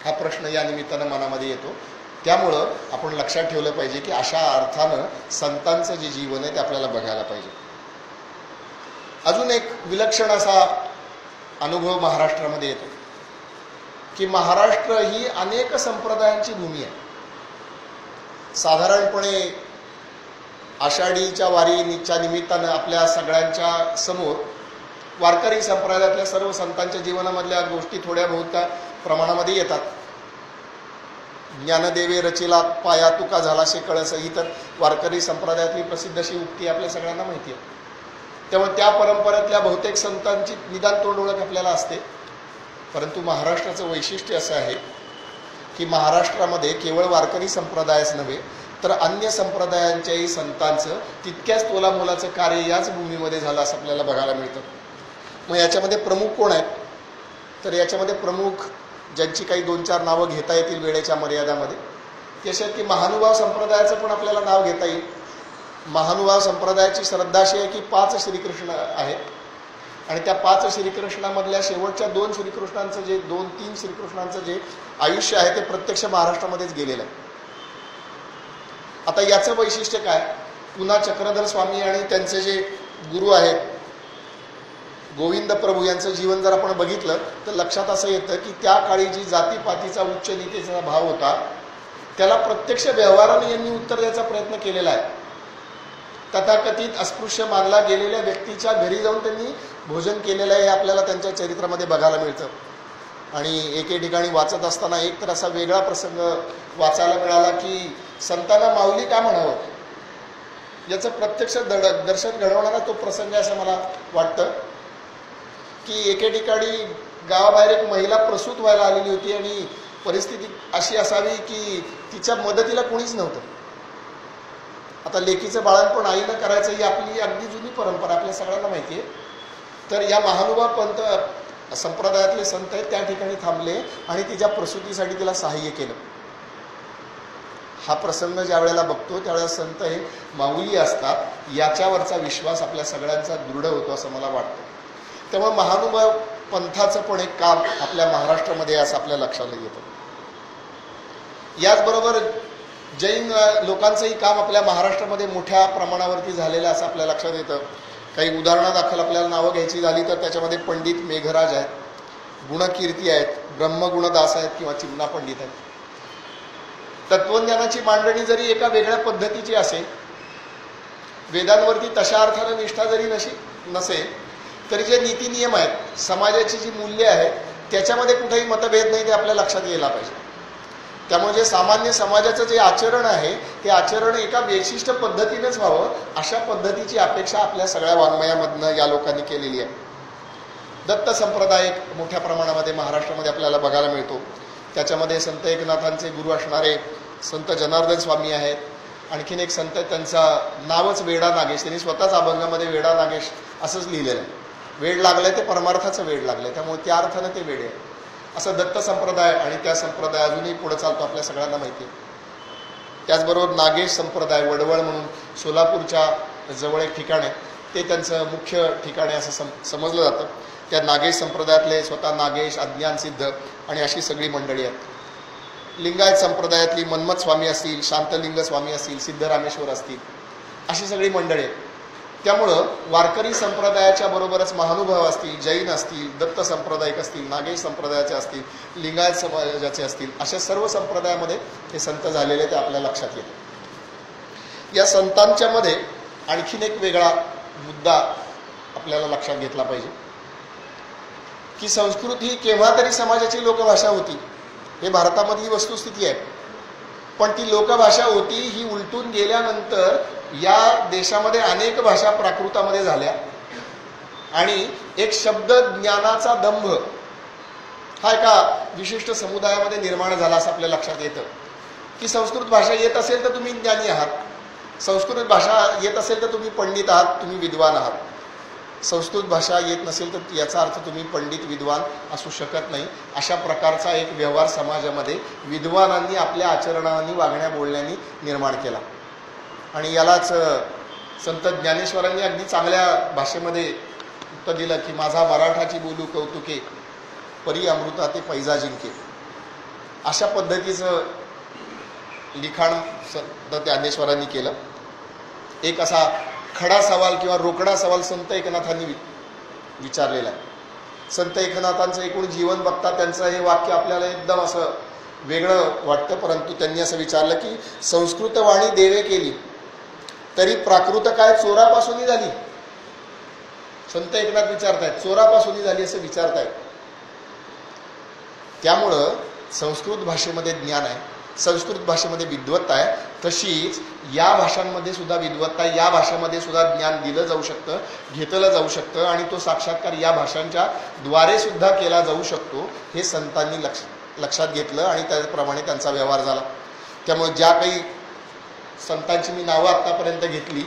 हा प्रश्न या निमित्तानं मनामध्ये येतो. त्यामुळं आपण लक्षात ठेवलं पाहिजे की अशा अर्थानं संतांचं जे जीवन आहे ते आपल्याला बघायला पाहिजे. अजून एक विलक्षण असा अनुभव महाराष्ट्रामध्ये येतो की महाराष्ट्र ही अनेक संप्रदायांची भूमी आहे. साधारणपणे आषाढीच्या वारीच्या निमित्तानं आपल्या सगळ्यांच्या समोर वारकरी संप्रदायातल्या सर्व संतांच्या जीवनामधल्या गोष्टी थोड्या बहुत प्रमाणामध्ये येतात. ज्ञानदेवे रचिला पाया तुका झालाशे कळस ही तर वारकरी संप्रदायातली प्रसिद्ध अशी उक्ती आपल्या सगळ्यांना माहिती आहे. त्यामुळे त्या परंपरेतल्या बहुतेक संतांची निदान तोंड ओळख आपल्याला असते. परंतु महाराष्ट्राचं वैशिष्ट्य असं आहे की महाराष्ट्रामध्ये केवळ वारकरी संप्रदायच नव्हे तर अन्य संप्रदायांच्याही संतांचं तितक्याच तोलामोलाचं कार्य याच भूमीमध्ये झालं असं आपल्याला बघायला मिळतं. मग याच्यामध्ये प्रमुख कोण आहेत तर याच्यामध्ये प्रमुख ज्यांची काही 2-4 नावं घेता येतील वेळेच्या मर्यादामध्ये, ती अशी आहेत की महानुभाव संप्रदायाचं पण आपल्याला नाव घेता येईल. महानुभाव संप्रदायाची श्रद्धा अशी आहे की 5 श्रीकृष्ण आहेत आणि त्या 5 श्रीकृष्णामधल्या शेवटच्या 2 श्रीकृष्णांचं जे 2-3 श्रीकृष्णांचं जे आयुष्य आहे ते प्रत्यक्ष महाराष्ट्रामध्येच गेलेलं आहे. आता याचं वैशिष्ट्य काय, पुन्हा चक्रधर स्वामी आणि त्यांचे जे गुरु आहेत गोविंद प्रभू यांचं जीवन जर आपण बघितलं तर लक्षात असं येतं की त्या काळी जी जातीपातीचा उच्च नीतीचा भाव होता त्याला प्रत्यक्ष व्यवहाराने यांनी उत्तर द्यायचा प्रयत्न केलेला आहे. तथाकथित अस्पृश्य मानला गेलेल्या व्यक्तीच्या घरी जाऊन त्यांनी भोजन केलेलं आहे हे आपल्याला त्यांच्या चरित्रामध्ये बघायला मिळतं. आणि एके ठिकाणी वाचत असताना एक तर असा वेगळा प्रसंग वाचायला मिळाला की संतांना माऊली का म्हणावं याचं प्रत्यक्ष दर्शन घडवणारा तो प्रसंग असं मला वाटतं की एके ठिकाणी गावाबाहेर एक महिला प्रसूत व्हायला आलेली होती आणि परिस्थिती अशी असावी की तिच्या मदतीला कोणीच नव्हतं. आता लेकीचं बाळणपण आईनं करायचं ही आपली अगदी जुनी परंपरा आपल्या सगळ्यांना माहिती आहे. तर या महानुभाव पंथ संप्रदायातले संत आहेत त्या ठिकाणी थांबले आणि तिच्या प्रसूतीसाठी तिला सहाय्य केलं. हा प्रसंग ज्या वेळेला बघतो त्यावेळेला संत हे माऊली असतात याच्यावरचा विश्वास आपल्या सगळ्यांचा दृढ होतो असं मला वाटतं. त्यामुळे महानुभाव पंथाचं पण एक काम आपल्या महाराष्ट्रामध्ये असं आपल्या लक्षात येतं. याचबरोबर जैन लोकांचंही काम आपल्या महाराष्ट्रामध्ये मोठ्या प्रमाणावरती झालेलं असं आपल्या लक्षात येतं. काही उदाहरणादाखल आपल्याला नावं घ्यायची झाली तर त्याच्यामध्ये पंडित मेघराज आहेत, गुणकीर्ती आहेत, ब्रह्मगुणदास आहेत किंवा चिमणा पंडित आहेत. तत्वज्ञानाची मांडणी जरी एका वेगळ्या पद्धतीची असेल, वेदांवरती तशा अर्थानं निष्ठा जरी नसेल तरी जे नीतिनियम आहेत, समाजाची जी मूल्य आहेत त्याच्यामध्ये कुठेही मतभेद नाही ते आपल्या लक्षात यायला पाहिजे. त्यामुळे जे सामान्य समाजाचं जे आचरण आहे ते आचरण एका विशिष्ट पद्धतीनेच व्हावं अशा पद्धतीची अपेक्षा आपल्या सगळ्या वाङ्मयामधनं या लोकांनी केलेली आहे. दत्त संप्रदाय एक मोठ्या प्रमाणामध्ये महाराष्ट्रामध्ये आपल्याला बघायला मिळतो. त्याच्यामध्ये संत एकनाथांचे गुरु असणारे संत जनार्दन स्वामी आहेत. आणखीन एक संत त्यांचा नावच वेडा नागेश, त्यांनी स्वतःच अभंगामध्ये वेडा नागेश असंच लिहिलेलं आहे. वेड लागलंय ते परमार्थाचं वेड लागलंय त्यामुळे त्या अर्थानं ते वेड आहे. असं दत्त संप्रदाय आणि त्या संप्रदाय अजूनही पुढे चालतो आपल्या सगळ्यांना माहिती आहे. त्याचबरोबर नागेश संप्रदाय वडवळ म्हणून सोलापूरच्या जवळ एक ठिकाण आहे, ते त्यांचं मुख्य ठिकाण आहे असं समजलं जातं. त्या नागेश संप्रदायातले स्वतः नागेश, अज्ञानसिद्ध आणि अशी सगळी मंडळी आहेत. लिंगायत संप्रदायातली मन्मथ स्वामी असतील, शांतलिंग स्वामी असतील, सिद्धरामेश्वर असतील, अशी सगळी मंडळी आहेत. त्यामुळं वारकरी संप्रदायाच्या बरोबरच महानुभाव असतील, जैन असतील, दत्त संप्रदायिक असतील, नागेश संप्रदायाचे असतील, लिंगायत समाजाचे असतील, अशा सर्व संप्रदायामध्ये हे संत झालेले ते आपल्या लक्षात येते. या संतांच्या मध्ये आणखीन एक वेगळा मुद्दा आपल्याला लक्षात घेतला पाहिजे की संस्कृत ही केव्हा तरी समाजाची लोकभाषा होती, हे भारतामधली वस्तुस्थिती आहे. पण ती लोकभाषा होती ही उलटून गेल्यानंतर या देशामध्ये अनेक भाषा प्राकृतामध्ये झाल्या आणि एक शब्द ज्ञानाचा दंभ हा एका विशिष्ट समुदायामध्ये निर्माण झाला असं आपल्या लक्षात येतं की संस्कृत भाषा येत असेल तर तुम्ही ज्ञानी आहात, संस्कृत भाषा येत असेल तर तुम्ही पंडित आहात, तुम्ही विद्वान आहात. संस्कृत भाषा येत नसेल तर याचा अर्थ तुम्ही पंडित विद्वान असू शकत नाही. अशा प्रकारचा एक व्यवहार समाजामध्ये विद्वानांनी आपल्या आचरणांनी वागण्या बोलण्यानी निर्माण केला. आणि यालाच संत ज्ञानेश्वरांनी अगदी चांगल्या भाषेमध्ये उत्तर दिलं की माझा मराठाची बोलू कौतुके, परी अमृता ते पैजा जिंके. अशा पद्धतीचं लिखाण संत ज्ञानेश्वरांनी केलं. एक असा खडा सवाल किंवा रोकडा सवाल संत एकनाथांनी विचारलेला आहे. संत एकनाथांचं एकूण जीवन बघता त्यांचं हे वाक्य आपल्याला एकदम असं वेगळं वाटतं, परंतु त्यांनी असं विचारलं की संस्कृत वाणी देवे केली तरी प्राकृत काय चोरापासूनही झाली. संत एकनाथ विचारतायत चोरापासूनही झाली असं विचारतायत. त्यामुळं संस्कृत भाषेमध्ये ज्ञान आहे, संस्कृत भाषेमध्ये विद्वत्ता आहे, तशीच या भाषांमध्ये सुद्धा विद्वत्ता आहे. या भाषेमध्ये सुद्धा ज्ञान दिलं जाऊ शकतं, घेतलं जाऊ शकतं आणि तो साक्षात्कार या भाषांच्या द्वारे सुद्धा केला जाऊ शकतो. हे संतांनी लक्षात घेतलं आणि त्याप्रमाणे त्यांचा व्यवहार झाला. त्यामुळे ज्या काही संतांची मी नावं आत्तापर्यंत घेतली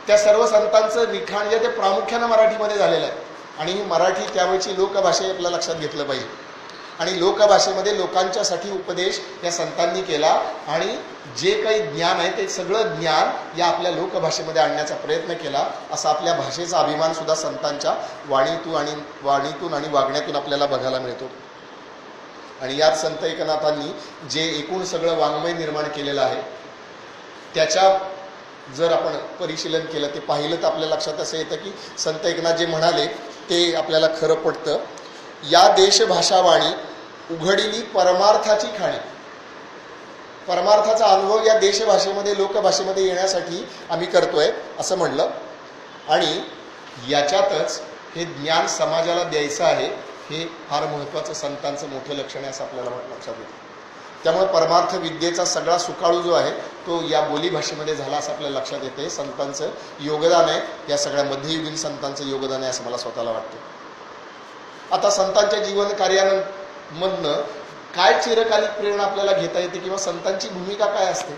त्या सर्व संतांचं लिखाण जे ते प्रामुख्यानं मराठीमध्ये झालेलं आहे. आणि ही मराठी त्यावेळची लोकभाषा आपल्या लक्षात घेतलं पाहिजे. आणि लोकभाषेमध्ये लोकांच्यासाठी उपदेश या संतांनी केला आणि जे काही ज्ञान आहे ते सगळं ज्ञान या आपल्या लोकभाषेमध्ये आणण्याचा प्रयत्न केला. असा आपल्या भाषेचा अभिमान सुद्धा संतांच्या वाणीतून आणि वागण्यातून आपल्याला बघायला मिळतो. आणि यात संत एकनाथांनी जे एकूण सगळं वाङ्मय निर्माण केलेलं आहे त्याच्या जर आपण परिशीलन केलं ते पाहिलं तर आपल्या लक्षात असं येतं की संत एकनाथ जे म्हणाले ते आपल्याला खरं पडतं. या देशभाषावाणी उघडिली परमार्थाची खाणी. परमार्थाचा अनुभव या देशभाषेमध्ये लोकभाषेमध्ये येण्यासाठी आम्ही करतोय असं म्हणलं. आणि याच्यातच हे ज्ञान समाजाला द्यायचं आहे हे फार महत्त्वाचं संतांचं मोठं लक्षण आहे असं आपल्याला लक्षात येतं. त्यामुळे परमार्थ विद्येचा सगळा सुकाळू जो आहे तो या बोलीभाषेमध्ये झाला असं आपल्याला लक्षात येते. संतांचं योगदान आहे, या सगळ्या मध्ययुगीन संतांचं योगदान आहे असं मला स्वतःला वाटतं. आता संतांच्या जीवन कार्यामधनं काय चिरकालिक प्रेरणा आपल्याला घेता येते किंवा संतांची भूमिका काय असते.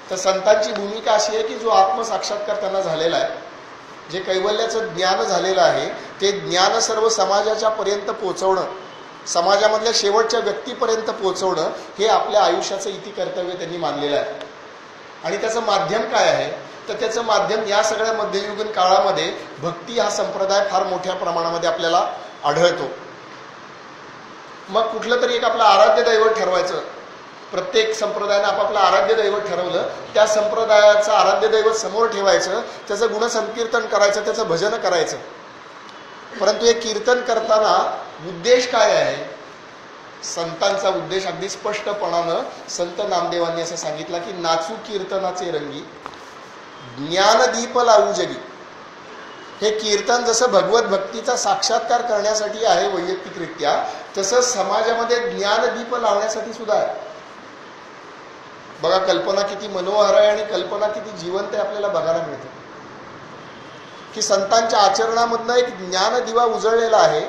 तर संतांची भूमिका अशी आहे की जो आत्मसाक्षात्कार त्यांना झालेला आहे, जे कैवल्याचं ज्ञान झालेलं आहे ते ज्ञान सर्व समाजाच्या पर्यंत पोहोचवणं, समाजामधल्या शेवटच्या व्यक्तीपर्यंत पोहोचवणं हे आपल्या आयुष्याचं इति कर्तव्य त्यांनी मानलेलं आहे. आणि त्याचं माध्यम काय आहे तर त्याचं माध्यम या सगळ्या मध्ययुगीन काळामध्ये भक्ती हा संप्रदाय फार मोठ्या प्रमाणामध्ये आपल्याला आढळतो. मग कुठलं तरी एक आपलं आराध्य दैवत ठरवायचं. प्रत्येक संप्रदायानं आपापलं आराध्य दैवत ठरवलं, त्या संप्रदायाचं आराध्य दैवत समोर ठेवायचं, त्याचं गुणसंकीर्तन करायचं, त्याचं भजन करायचं. परंतु हे कीर्तन करताना उद्देश काय आहे. संतांचा उद्देश अगदी स्पष्टपणानं संत नामदेवांनी असं सांगितलं की नाचू कीर्तनाचे रंगी ज्ञानदीप लावू जगी. हे कीर्तन जसं भगवत भक्तीचा साक्षात्कार करण्यासाठी आहे वैयक्तिकरित्या, तसं समाजामध्ये ज्ञानदीप लावण्यासाठी सुद्धा आहे. बघा कल्पना किती मनोहर आहे आणि कल्पना किती जिवंत आहे आपल्याला बघायला मिळते की संतांच्या आचरणामधनं एक ज्ञानदिवा उजळलेला आहे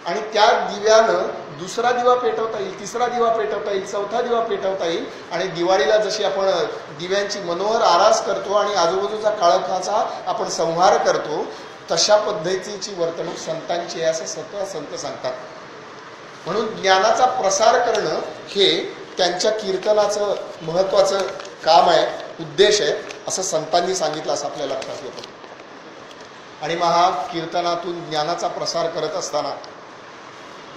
आणि त्या दिव्यानं दुसरा दिवा पेटवता येईल, तिसरा दिवा पेटवता येईल, चौथा दिवा पेटवता येईल. आणि दिवाळीला जशी आपण दिव्यांची मनोहर आरास करतो आणि आजूबाजूचा काळखाचा आपण संहार करतो, तशा पद्धतीची वर्तणूक संतांची आहे असं स्वतः संत सांगतात. म्हणून ज्ञानाचा प्रसार करणं हे त्यांच्या कीर्तनाचं महत्त्वाचं काम आहे, उद्देश आहे असं संतांनी सांगितलं असं आपल्या लक्षात येतं. आणि मग कीर्तनातून ज्ञानाचा प्रसार करत असताना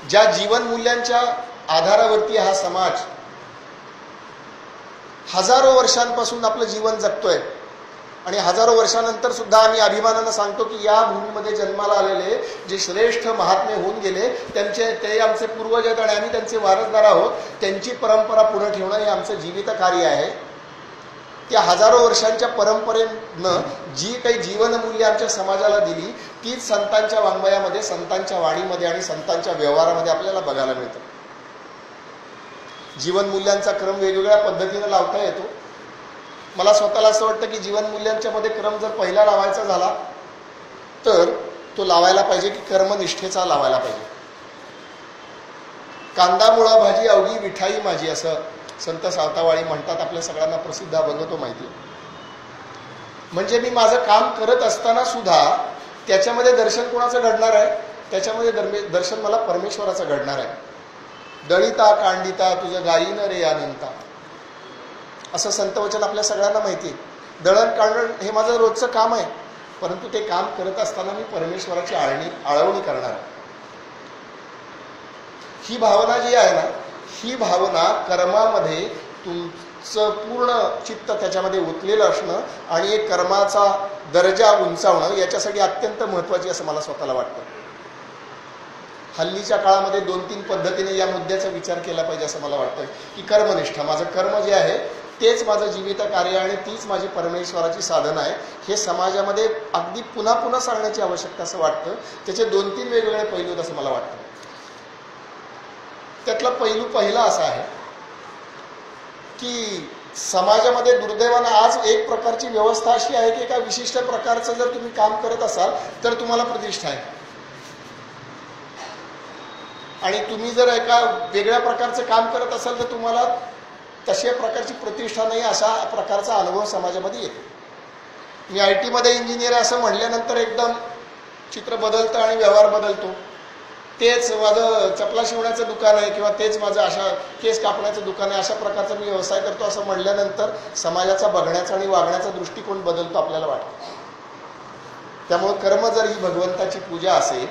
ज्या जीवन मूल्यांच्या आधारावरती हा समाज हजारो वर्षांपासून आपलं जीवन जगतोय आणि हजारो वर्षानंतर सुद्धा आम्ही अभिमानानं सांगतो की या भूमीमध्ये जन्माला आलेले जे श्रेष्ठ महात्मे होऊन गेले ते आमचे पूर्वज आहेत आणि आम्ही त्यांचे वारसदार आहोत. त्यांची परंपरा पुढे ठेवणं हे आमचं जीवित कार्य आहे. त्या हजारो वर्षांच्या परंपरेनं जी काही जीवनमूल्य आमच्या समाजाला दिली तीच संतांच्या वाङ्मयामध्ये, संतांच्या वाणीमध्ये आणि संतांच्या व्यवहारामध्ये आपल्याला बघायला मिळतं. जीवनमूल्यांचा क्रम वेगवेगळ्या पद्धतीनं लावता येतो. मला स्वतःला असं वाटतं की जीवनमूल्यांच्या मध्ये क्रम जर पहिला लावायचा झाला तर तो लावायला पाहिजे की कर्मनिष्ठेचा लावायला पाहिजे. कांदा मुळा भाजी अवघी विठाई माझी असं संत सावतावाळी म्हणतात. आपल्या सगळ्यांना प्रसिद्ध अभंग तो माहिती आहे. म्हणजे मी माझं काम करत असताना सुद्धा त्याच्यामध्ये दर्शन कोणाचं घडणार आहे, त्याच्यामध्ये दर्शन मला परमेश्वराचं घडणार आहे. दळिता कांडिता तुझं गायीन रे अनंता असं संतवचन आपल्या सगळ्यांना माहिती आहे. दळण काढणं हे माझं रोजचं काम आहे, परंतु ते काम करत असताना मी परमेश्वराची आळवणी करणार आहे. ही भावना जी आहे ना, ही भावना कर्मामध्ये तुमचं पूर्ण चित्त त्याच्यामध्ये ओतलेलं असणं आणि एक कर्माचा दर्जा उंचावणं याच्यासाठी अत्यंत महत्त्वाची असं मला स्वतःला वाटतं. हल्लीच्या काळामध्ये 2-3 पद्धतीने या मुद्द्याचा विचार केला पाहिजे असं मला वाटतं की कर्मनिष्ठा, माझं कर्म जे आहे तेच माझं जीवित कार्य आणि तीच माझी परमेश्वराची साधना आहे हे समाजामध्ये अगदी पुन्हा पुन्हा सांगण्याची आवश्यकता असं वाटतं. त्याचे 2-3 वेगवेगळे पैलू असं मला वाटतं. त्यातला पैलू पहिला असा आहे की समाजामध्ये दुर्दैवानं आज एक प्रकारची व्यवस्था अशी आहे की एका विशिष्ट प्रकारचं जर तुम्ही काम करत असाल तर तुम्हाला प्रतिष्ठा आहे आणि तुम्ही जर एका वेगळ्या प्रकारचं काम करत असाल तर तुम्हाला तशा प्रकारची प्रतिष्ठा नाही अशा प्रकारचा अनुभव समाजामध्ये येतो. मी IT मध्ये इंजिनियर आहे असं म्हणल्यानंतर एकदम चित्र बदलतं आणि व्यवहार बदलतो. तेच माझं चपला शिवण्याचं दुकान आहे किंवा तेच माझं अशा केस कापण्याचं दुकान आहे, अशा प्रकारचा मी व्यवसाय करतो असं म्हणल्यानंतर समाजाचा बघण्याचा आणि वागण्याचा दृष्टिकोन बदलतो आपल्याला वाटतं. त्यामुळे कर्म जर ही भगवंताची पूजा असेल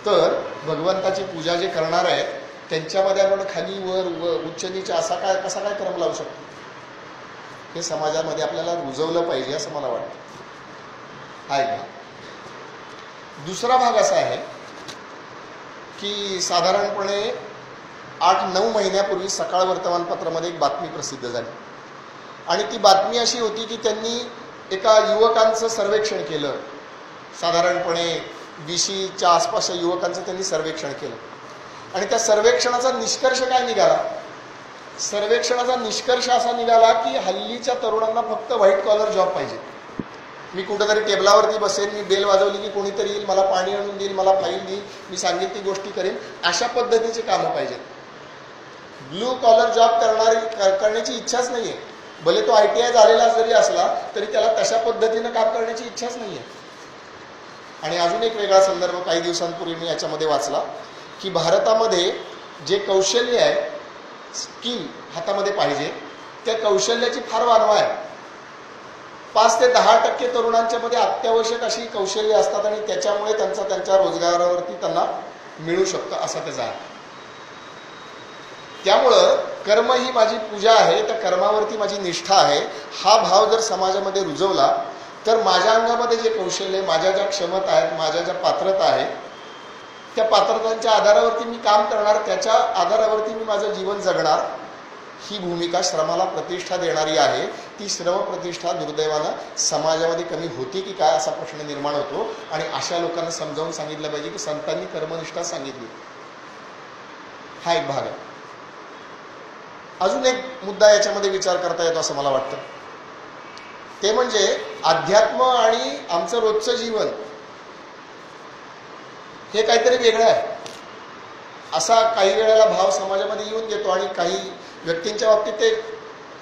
तर भगवंताची पूजा जे करणार आहेत त्यांच्यामध्ये आपण खाली वर उच्च नीच कसा काय कर्म लावू शकतो हे समाजामध्ये आपल्याला रुजवलं पाहिजे असं मला वाटतं. आहे का. दुसरा भाग असा आहे की साधारणपणे 8-9 महिन्यापूर्वी सकाळ वर्तमानपत्रामध्ये एक बातमी प्रसिद्ध झाली आणि ती बातमी अशी होती की त्यांनी एका युवकांचं सर्वेक्षण केलं. साधारणपणे 20च्या आसपासच्या युवकांचं त्यांनी सर्वेक्षण केलं आणि त्या सर्वेक्षणाचा निष्कर्ष काय निघाला. सर्वेक्षणाचा निष्कर्ष असा निघाला की हल्लीच्या तरुणांना फक्त व्हाईट कॉलर जॉब पाहिजे. मी कुठेतरी टेबलावरती बसेल, मी बेल वाजवली की कोणीतरी येईल, मला पाणी आणून देईल, मला फाईल देईल, मी सांगेल ती गोष्टी करेन, अशा पद्धतीची कामं पाहिजेत. ब्लू कॉलर जॉब करण्याची इच्छाच नाही आहे. भले तो ITI झालेला जरी असला तरी त्याला तशा पद्धतीनं काम करण्याची इच्छाच नाही आहे. आणि अजून एक वेगळा संदर्भ काही दिवसांपूर्वी मी याच्यामध्ये वाचला की भारतामध्ये जे कौशल्य आहे, स्किल हातामध्ये पाहिजे, त्या कौशल्याची फार वानवा आहे. 5 ते 10% तरुणांच्या मध्ये अत्यावश्यक अशी कौशल्य असतात आणि त्याच्यामुळे त्यांच्या रोजगारावरती त्यांना मिळू शकतं असं त्याचं आहे. त्यामुळं कर्म ही माझी पूजा आहे, त्या कर्मावरती माझी निष्ठा आहे, हा भाव जर समाजामध्ये रुजवला तर माझ्या अंगामध्ये जे कौशल्य, माझ्या ज्या क्षमता आहेत, माझ्या ज्या पात्रता आहेत, त्या पात्रतांच्या आधारावरती मी काम करणार, त्याच्या आधारावरती मी माझं जीवन जगणार. ही भूमिका श्रमाला प्रतिष्ठा देणारी आहे. ती श्रम प्रतिष्ठा दुर्दैवानं समाजामध्ये कमी होती की काय असा प्रश्न निर्माण होतो आणि अशा लोकांना समजावून सांगितलं पाहिजे की संतांनी कर्मनिष्ठा सांगितली. हा एक भाग आहे. अजून एक मुद्दा याच्यामध्ये विचार करता येतो असं मला वाटतं, ते म्हणजे अध्यात्म आणि आमचं रोजचं जीवन हे काहीतरी वेगळं आहे असा काही वेळेला भाव समाजामध्ये येऊन येतो आणि काही व्यक्तींच्या बाबतीत ते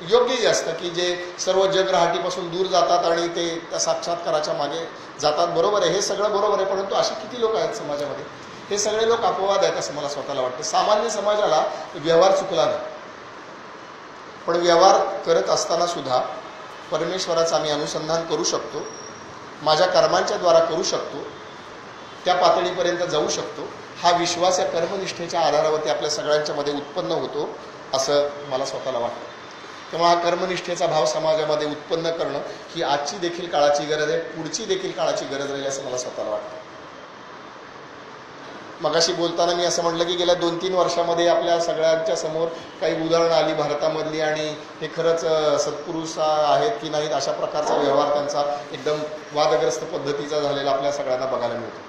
योग्यही असतं की जे सर्व जगराहाटीपासून दूर जातात आणि ते त्या साक्षात्काराच्या मागे जातात. बरोबर आहे, हे सगळं बरोबर आहे, परंतु असे किती लोक आहेत समाजामध्ये. हे सगळे लोक अपवाद आहेत असं मला स्वतःला वाटतं. सामान्य समाजाला व्यवहार चुकला नाही, पण व्यवहार करत असताना सुद्धा परमेश्वराचं आम्ही अनुसंधान करू शकतो, माझ्या कर्मांच्या द्वारा करू शकतो, त्या पातळीपर्यंत जाऊ शकतो. हा विश्वास या कर्मनिष्ठेच्या आधारावरती आपल्या सगळ्यांच्या मध्ये उत्पन्न होतो असं मला स्वतःला वाटतं. तेव्हा हा कर्मनिष्ठेचा भाव समाजामध्ये उत्पन्न करणं ही आजची देखील काळाची गरज आहे, पुढची देखील काळाची गरज राहील असं मला स्वतःला वाटतं. मगाशी बोलताना मी असं म्हटलं की गेल्या 2-3 वर्षामध्ये आपल्या सगळ्यांच्या समोर काही उदाहरणं आली भारतामधली आणि हे खरंच सत्पुरुष आहेत की नाहीत अशा प्रकारचा व्यवहार त्यांचा एकदम वादग्रस्त पद्धतीचा झालेला आपल्या सगळ्यांना बघायला मिळतो.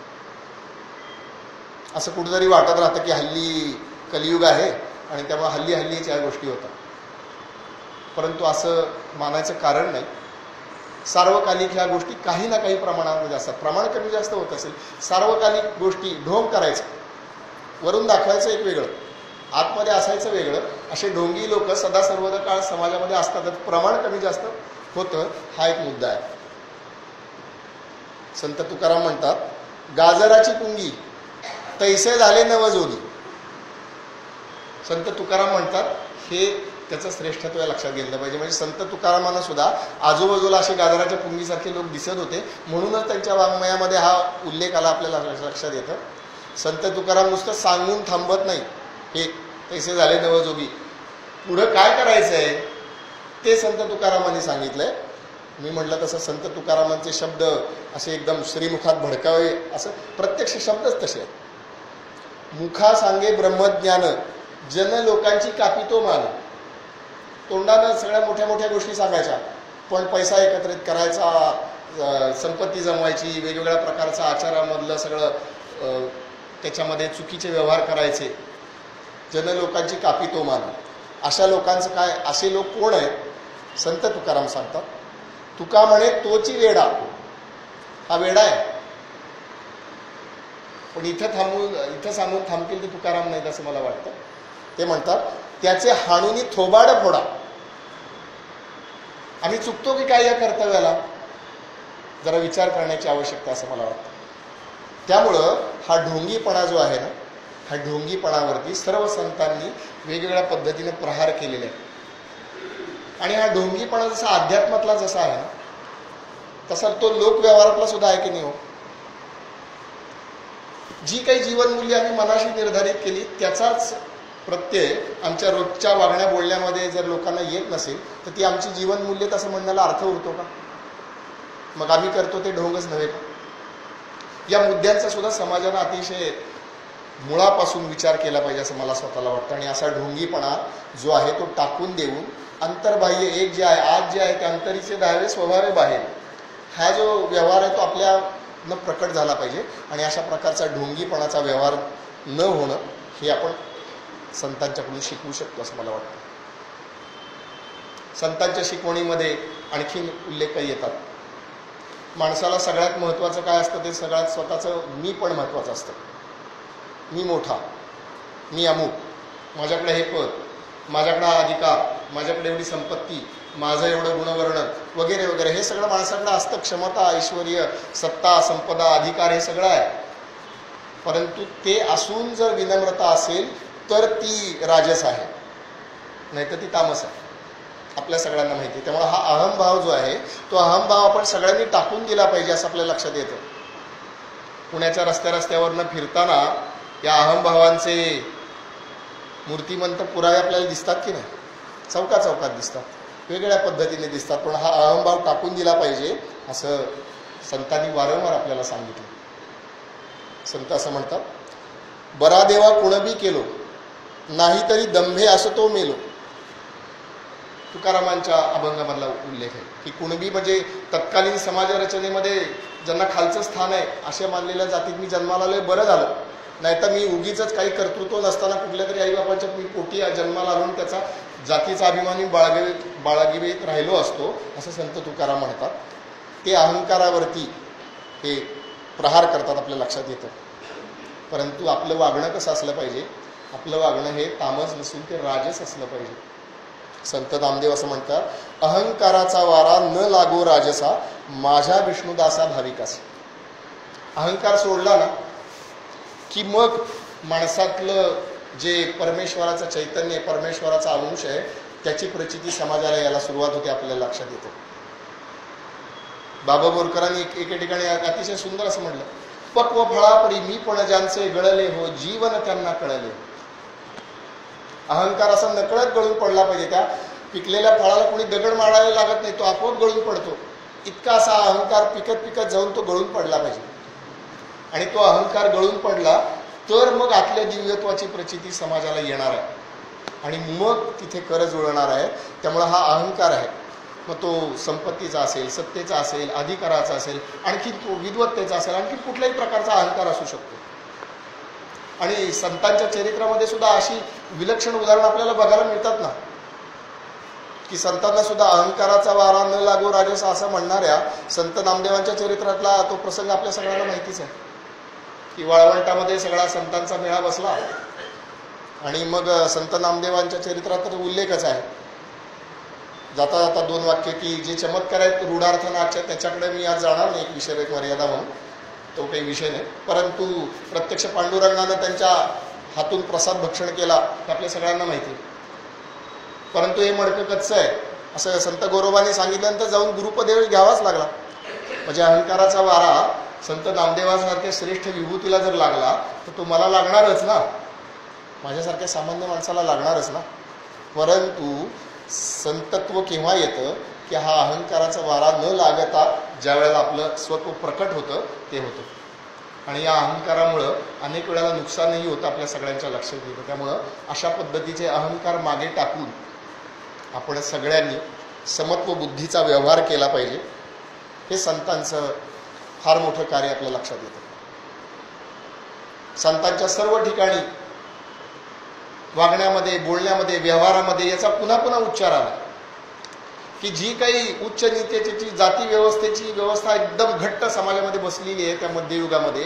असं कुठेतरी वाटत राहतं की हल्ली कलियुग आहे आणि त्यामुळे हल्लीच या गोष्टी होतात, परंतु असं मानायचं कारण नाही. सार्वकालिक ह्या गोष्टी काही ना काही प्रमाणामध्ये असतात. प्रमाण कमी जास्त होत असेल. सार्वकालिक गोष्टी ढोंग करायचं, वरून दाखवायचं एक वेगळं, आतमध्ये असायचं वेगळं, असे ढोंगी लोक सदा सर्वदा काळ समाजामध्ये असतातच. प्रमाण कमी जास्त होतं हा एक मुद्दा आहे. संत तुकाराम म्हणतात, गाजराची पुंगी तैसे झाले नवजोगी. संत तुकाराम म्हणतात हे त्याचं श्रेष्ठत्व लक्षात घेतलं पाहिजे. म्हणजे संत तुकारामांना सुद्धा आजूबाजूला असे गाजराच्या पुंगीसारखे लोक दिसत होते, म्हणूनच त्यांच्या वाङ्मयामध्ये हा उल्लेख आला आपल्याला लक्षात येतं. संत तुकाराम नुसतं सांगून थांबत नाही, हे तैसे झाले नवजोगी, पुढं काय करायचं आहे ते संत तुकारामांनी सांगितलंय. मी म्हटलं तसं संत तुकारामांचे शब्द असे एकदम श्रीमुखात भडकावे असं प्रत्यक्ष शब्दच तसे आहेत. मुखा सांगे ब्रह्मज्ञान, जन लोकांची कापितो मान. तोंडानं सगळ्या मोठ्या मोठ्या गोष्टी सांगायच्या, पण पैसा एकत्रित करायचा, संपत्ती जमवायची, वेगवेगळ्या प्रकारचं आचारामधलं सगळं त्याच्यामध्ये चुकीचे व्यवहार करायचे. जन लोकांची कापितो मान. अशा लोकांचं काय, असे लोक कोण आहेत? संत तुकाराम सांगतात, तुका म्हणे तोची वेडा. हा वेडा आहे, पण इथं सांगून थांबतील ते तुकाराम नाहीत असं मला वाटतं. ते म्हणतात, त्याचे हाणुनी थोबाड फोडा. आम्ही चुकतो की काय या कर्तव्याला? जरा विचार करण्याची आवश्यकता असं मला वाटतं. त्यामुळं हा ढोंगीपणा जो आहे ना, हा ढोंगीपणावरती सर्व संतांनी वेगवेगळ्या पद्धतीने प्रहार केलेले आहे. आणि हा ढोंगीपणा जसा अध्यात्मातला जसा आहे ना, तसा तो लोकव्यवहारातला सुद्धा आहे की नाही हो. जी काही जीवनमूल्य आम्ही मनाशी निर्धारित केली त्याचाच प्रत्यय आमच्या रोजच्या वागण्या बोलण्यामध्ये जर लोकांना येत नसेल तर ती आमची जीवनमूल्य तसं म्हणण्याला अर्थ उरतो का? मग आम्ही करतो ते ढोंगच नव्हे का? या मुद्द्यांचा सुद्धा समाजानं अतिशय मुळापासून विचार केला पाहिजे असं मला स्वतःला वाटतं. आणि असा ढोंगीपणा जो आहे तो टाकून देऊन अंतर्बाह्य एक जे आहे, आज जे आहे ते अंतरीचे दहावे स्वभावे बाहेर, हा जो व्यवहार आहे तो आपल्यानं प्रकट झाला पाहिजे. आणि अशा प्रकारचा ढोंगीपणाचा व्यवहार न होणं हे आपण संतांच्याकडून शिकवू शकतो असं मला वाटतं. संतांच्या शिकवणीमध्ये आणखीन उल्लेखही येतात. माणसाला सगळ्यात महत्त्वाचं काय असतं ते सगळ्यात स्वतःचं मी पण महत्त्वाचं असतं. मी मोठा, मी अमुक, माझ्याकडे हे पद, माझ्याकडे हा अधिकार, माझ्याकडे एवढी संपत्ती, माझं एवढं गुणवर्णन वगैरे वगैरे हे सगळं माणसाकडे असतं. क्षमता, ऐश्वर्य, सत्ता, संपदा, अधिकार हे सगळं आहे. परंतु ते असून जर विनम्रता असेल तर ती राजस आहे, नाहीतर ती तामस आहे. आपल्या सगळ्यांना माहिती आहे. त्यामुळे हा अहमभाव जो आहे तो अहमभाव आपण सगळ्यांनी टाकून दिला पाहिजे असं आपल्या लक्षात येतं. पुण्याच्या रस्त्यावरनं फिरताना या अहमभावांचे मूर्तिमंत पुरावे आपल्याला दिसतात की नाही? चौकात दिसतात, वेगवेगळ्या पद्धतीने दिसतात. पण हा अहमभाव टाकून दिला पाहिजे असं संतांनी वारंवार आपल्याला सांगितलं. संत असं म्हणतात, बरा देवा कुणबी केलो, नाहीतरी दंभे असं तो मेलो. तुकारामांच्या अभंगामधला उल्लेख आहे की कुणबी म्हणजे तत्कालीन समाज रचनेमध्ये ज्यांना खालचं स्थान आहे अशा मानलेल्या जातीत मी जन्माला आलोय, बरं झालं. नाहीतर मी उगीच काही कर्तृत्व नसताना कुठल्या तरी आईबापाच्या मी पोटी जन्माला आणून त्याचा जातीचा अभिमानी बाळगिरीत राहिलो असतो असं संत तुकाराम म्हणतात. ते अहंकारावरती हे प्रहार करतात आपल्या लक्षात येतं. परंतु आपलं वागणं कसं असलं पाहिजे? आपलं वागणं हे तामस नसून ते राजस असलं पाहिजे. संत नामदेव असं म्हणतात, अहंकाराचा वारा न लागो राजसा, माझ्या विष्णुदासा भाविकास. अहंकार सोडला ना की मग माणसातलं जे परमेश्वराचं चैतन्य, परमेश्वराचा अंश आहे त्याची प्रचिती समाजाला यायला सुरुवात होते, आपल्याला लक्षात येतं. बाबा बोरकरांनी एके ठिकाणी अतिशय सुंदर असं म्हटलं, पक्व फळापरी मी पण ज्यांचे गळले हो, जीवन त्यांना कळले. अहंकार असा नकळत गळून पडला पाहिजे. त्या पिकलेल्या फळाला कोणी दगड मारायला लागत नाही, तो आपोआप गळून पडतो. इतका असा अहंकार पिकत जाऊन तो गळून पडला पाहिजे. आणि तो अहंकार गळून पडला तर मग आतल्या दिव्यत्वाची प्रचिती समाजाला येणार आहे आणि मग तिथे कर जुळणार आहे. त्यामुळे हा अहंकार आहे, मग तो संपत्तीचा असेल, सत्तेचा असेल, अधिकाराचा असेल, आणखी विद्वत्तेचा असेल, आणखी कुठल्याही प्रकारचा अहंकार असू शकतो. आणि संतांच्या चरित्रामध्ये सुद्धा अशी विलक्षण उदाहरणं आपल्याला बघायला मिळतात ना, की संतांना सुद्धा अहंकाराचा वारा न लागो राजस असं म्हणणाऱ्या संत नामदेवांच्या चरित्रातला तो प्रसंग आपल्या सगळ्यांना माहितीच आहे की वाळवंटामध्ये सगळा संतांचा मेळा बसला आणि मग संत नामदेवांच्या चरित्रात तर उल्लेखच आहे. जाता जाता 2 वाक्य की जे चमत्कार आहेत रूढार्थनाच्या त्याच्याकडे मी आज जाणार नाही, एक विषय एक मर्यादा म्हणून, तो काही विषय नाही. परंतु प्रत्यक्ष पांडुरंगानं त्यांच्या हातून प्रसाद भक्षण केला हे आपल्या सगळ्यांना माहिती. परंतु हे मडकं कच्चं आहे असं संत गोरोबाने सांगितल्यानंतर जाऊन गुरुपदेश घ्यावाच लागला. म्हणजे अहंकाराचा वारा संत नामदेवासारख्या श्रेष्ठ विभूतीला जर लागला तर तो मला लागणारच ना, माझ्यासारख्या सामान्य माणसाला लागणारच ना. परंतु संतत्व केव्हा येतं की हा अहंकाराचा वारा न लागता ज्या वेळेला आपलं स्वत्व प्रकट होतं ते होतं. आणि या अहंकारामुळं अनेक वेळेला नुकसानही होतं, आपल्या सगळ्यांच्या लक्षात येतं. त्यामुळं अशा पद्धतीचे अहंकार मागे टाकून आपण सगळ्यांनी समत्व बुद्धीचा व्यवहार केला पाहिजे. हे संतांचं फार मोठं कार्य आपल्या लक्षात येतं. संतांच्या सर्व ठिकाणी वागण्यामध्ये, बोलण्यामध्ये, व्यवहारामध्ये याचा पुन्हा पुन्हा उच्चार आला की जी काही उच्च नीतीची जाती व्यवस्थेची व्यवस्था एकदम घट्ट समाजामध्ये बसलेली आहे त्या मध्ययुगामध्ये,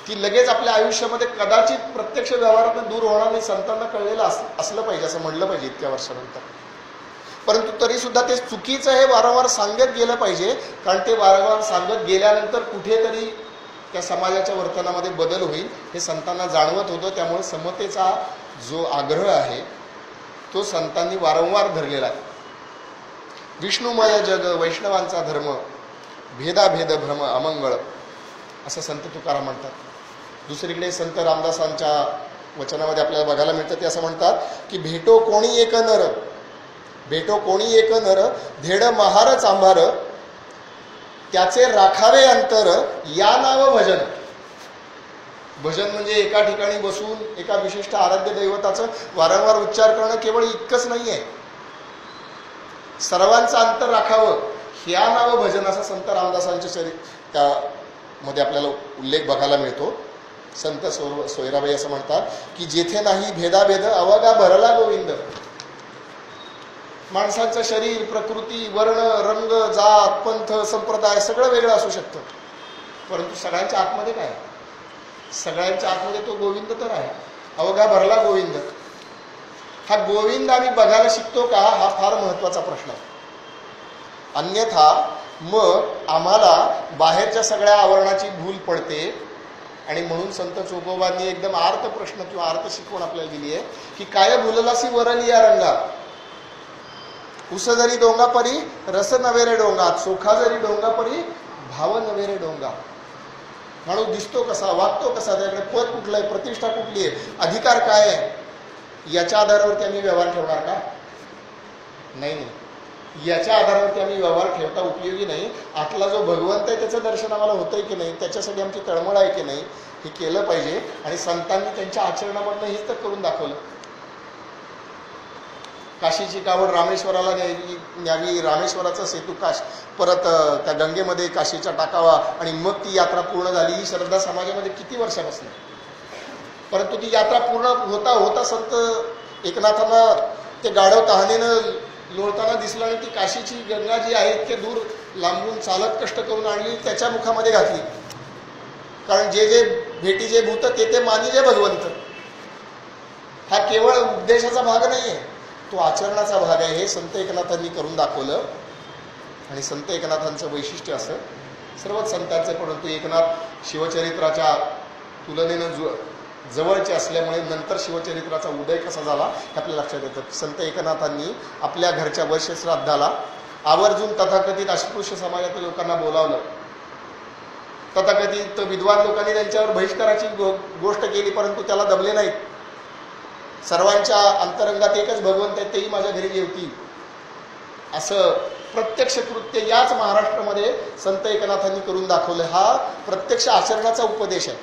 ती लगेच आपल्या आयुष्यामध्ये कदाचित प्रत्यक्ष व्यवहारातून दूर होणार नाही. संतांना कळलेलं असलं पाहिजे असं म्हणलं पाहिजे इतक्या वर्षानंतर. परंतु तरी सुद्धा ते चुकीचं हे वारंवार सांगत गेलं पाहिजे, कारण ते वारंवार सांगत गेल्यानंतर कुठेतरी त्या समाजाच्या वर्तनामध्ये बदल होईल हे संतांना जाणवत होतं. त्यामुळे समतेचा जो आग्रह आहे तो संतांनी वारंवार धरलेला आहे. विष्णुमय जग वैष्णवांचा धर्म, भेदाभेद भ्रम अमंगळ, असं संत तुकाराम म्हणतात. दुसरीकडे संत रामदासांच्या वचनामध्ये आपल्याला बघायला मिळतं, ते असं म्हणतात की भेटो कोणी एक नर, भेटो कोणी एक नर, धेड महार चांभार, त्याचे राखावे अंतर, या नाव भजन. भजन म्हणजे एका ठिकाणी बसून एका विशिष्ट आराध्य दैवताचं वारंवार उच्चार करणं केवळ इतकंच नाही आहे. सर्वांचं अंतर राखावं, ह्या नाव भजन, असं संत रामदासांच्या त्यामध्ये आपल्याला उल्लेख बघायला मिळतो. संत सोयराबाई असं म्हणतात की जेथे नाही भेदाभेद अवघा भरला गोविंद. माणसांचं शरीर, प्रकृती, वर्ण, रंग, जात, पंथ, संप्रदाय सगळं वेगळं असू शकतं, परंतु सगळ्यांच्या आतमध्ये काय? सगळ्यांच्या आतमध्ये तो गोविंद तर आहे. अवघा भरला गोविंद. हा गोविंद आम्ही बघायला शिकतो का? हा फार महत्वाचा प्रश्न आहे. अन्यथा मग आम्हाला बाहेरच्या सगळ्या आवरणाची भूल पडते. आणि म्हणून संत चोखोबांनी एकदम आर्त प्रश्न किंवा आर्त शिकवण आपल्याला दिली आहे की काय भुललासी वरली या रंगा, उस जरी डोंगा परी रस नवे रे डोंगा, चोखा जरी डोंगा परी भाव नवे रे डोंगा. माणूस दिसतो कसा, वागतो कसा, त्याकडे पद कुठलं आहे, प्रतिष्ठा कुठली आहे, अधिकार काय आहे, याच्या आधारावरती आम्ही व्यवहार ठेवणार का? नाही. याच्या आधारावरती आम्ही व्यवहार ठेवता उपयोगी नाही. आतला जो भगवंत आहे त्याचं दर्शन आम्हाला होतंय की नाही, त्याच्यासाठी आमची तळमळ आहे की नाही, हे केलं पाहिजे. आणि संतांनी त्यांच्या आचरणामधनं हेच तर करून दाखवलं. काशीची कावड रामेश्वराला न्यावी, रामेश्वराचा सेतू परत त्या गंगेमध्ये काशीचा टाकावा आणि मग ती यात्रा पूर्ण झाली, ही श्रद्धा समाजामध्ये किती वर्षापासून. परंतु ती यात्रा पूर्ण होता होता संत एकनाथांना ते गाढव तहानेनं लोळताना दिसलं आणि ती काशीची गंगा जी आहे इतके दूर लांबून चालत कष्ट करून आणली, त्याच्या मुखामध्ये घातली. कारण जे जे भेटी जे भूत ते मानी जे भगवंत. हा केवळ उपदेशाचा भाग नाही आहे, तो आचरणाचा भाग आहे. हे संत एकनाथांनी करून दाखवलं. आणि संत एकनाथांचं वैशिष्ट्य असं सर्वच संतांचं, परंतु एकनाथ शिवचरित्राच्या तुलनेनं जवळचे असल्यामुळे नंतर शिवचरित्राचा उदय कसा झाला हे आपल्या लक्षात येतं. संत एकनाथांनी आपल्या घरच्या वर्षश्राद्धाला आवर्जून तथाकथित अस्पृश्य समाजातील लोकांना बोलावलं. तथाकथित विद्वान लोकांनी त्यांच्यावर बहिष्काराची गोष्ट केली, परंतु त्याला दबले नाहीत. सर्वांच्या अंतरंगात एकच भगवंत आहे, तेही माझ्या घरी जेवतील, असं प्रत्यक्ष कृत्य याच महाराष्ट्रामध्ये संत एकनाथांनी करून दाखवलं. हा प्रत्यक्ष आचरणाचा उपदेश आहे.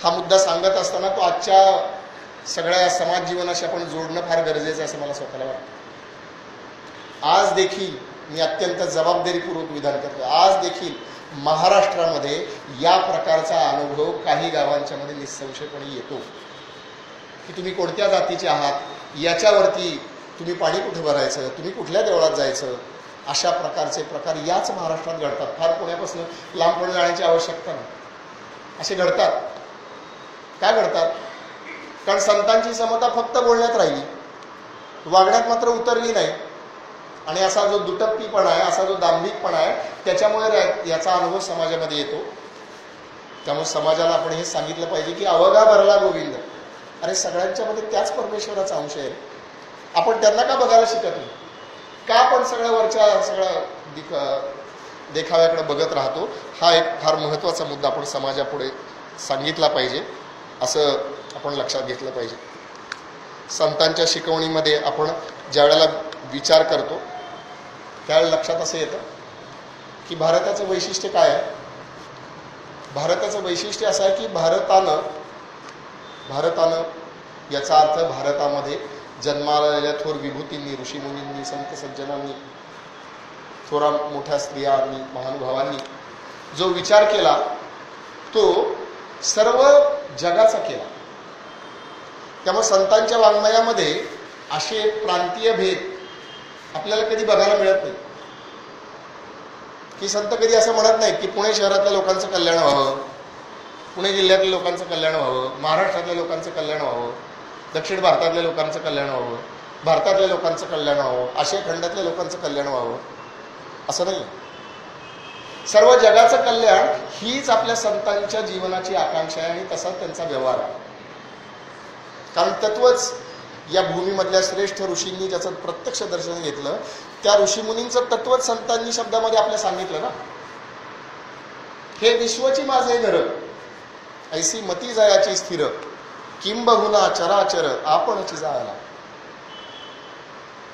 हा मुद्दा सांगत असताना तो आजच्या सगळ्या समाज जीवनाशी आपण जोडणं फार गरजेचं आहे असं मला स्वतःला वाटतं. आज देखील मी अत्यंत जबाबदारीपूर्वक विधान करतो, आज देखील महाराष्ट्रामध्ये या प्रकारचा अनुभव काही गावांच्या मध्ये निसंशयपणे येतो की तुम्ही कोणत्या जातीचे आहात, याच्यावरती तुम्ही पाणी कुठे भरायचं, तुम्ही कुठल्या देवळात जायचं, अशा प्रकारचे प्रकार याच महाराष्ट्रात घडतात. फार पुण्यापासून लांबपणे जाण्याची आवश्यकता नाही, असे घडतात. काय घडतात? कारण संतांची समता फक्त बोलण्यात राहिली, वागण्यात मात्र उतरली नाही. आणि असा जो दुटप्पीपणा आहे, असा जो दांभिकपणा आहे, त्याच्यामुळे याचा अनुभव समाजामध्ये येतो. त्यामुळे समाजाला आपण हे सांगितलं पाहिजे की अवघा भरला गोविंद. अरे सगळ्यांच्यामध्ये त्याच परमेश्वराचा अंश आहे. आपण त्यांना का बघायला शिकत नाही? का आपण सगळ्यावरच्या सगळ्या देखाव्याकडे बघत राहतो? हा एक फार महत्त्वाचा मुद्दा आपण समाजापुढे सांगितला पाहिजे, असं आपण लक्षात घेतलं पाहिजे. संतांच्या शिकवणीमध्ये आपण ज्या वेळेला विचार करतो त्यावेळेला लक्षात असं येतं की भारताचं वैशिष्ट्य काय आहे. भारताचं वैशिष्ट्य असं आहे की भारतानं याचा अर्थ भारतामध्ये जन्माला आलेल्या थोर विभूतींनी, ऋषीमुनींनी, संत सज्जनांनी, थोरा मोठ्या स्त्रियांनी, महानुभावांनी जो विचार केला तो सर्व जगाचा केला. त्यामुळे संतांच्या वाङ्मयामध्ये असे प्रांतीय भेद आपल्याला कधी बघायला मिळत नाही. की संत कधी असं म्हणत नाहीत की पुणे शहरातल्या लोकांचं कल्याण व्हावं, पुणे जिल्ह्यातल्या लोकांचं कल्याण व्हावं, महाराष्ट्रातल्या लोकांचं कल्याण व्हावं, दक्षिण भारतातल्या लोकांचं कल्याण व्हावं, भारतातल्या लोकांचं कल्याण व्हावं, आशिया खंडातल्या लोकांचं कल्याण व्हावं, असं नाही. सर्व जगाचं कल्याण हीच आपल्या संतांच्या जीवनाची आकांक्षा आहे आणि तसा त्यांचा व्यवहार आहे. कारण तत्वच या भूमीमधल्या श्रेष्ठ ऋषींनी ज्याचं प्रत्यक्ष दर्शन घेतलं त्या ऋषीमुनींचं तत्वच संतांनी शब्दामध्ये आपल्या सांगितलं ना. हे विश्वची माझे घर, ऐसी मती जायाची स्थिर, किंबहुना चराचर आपणची जायला.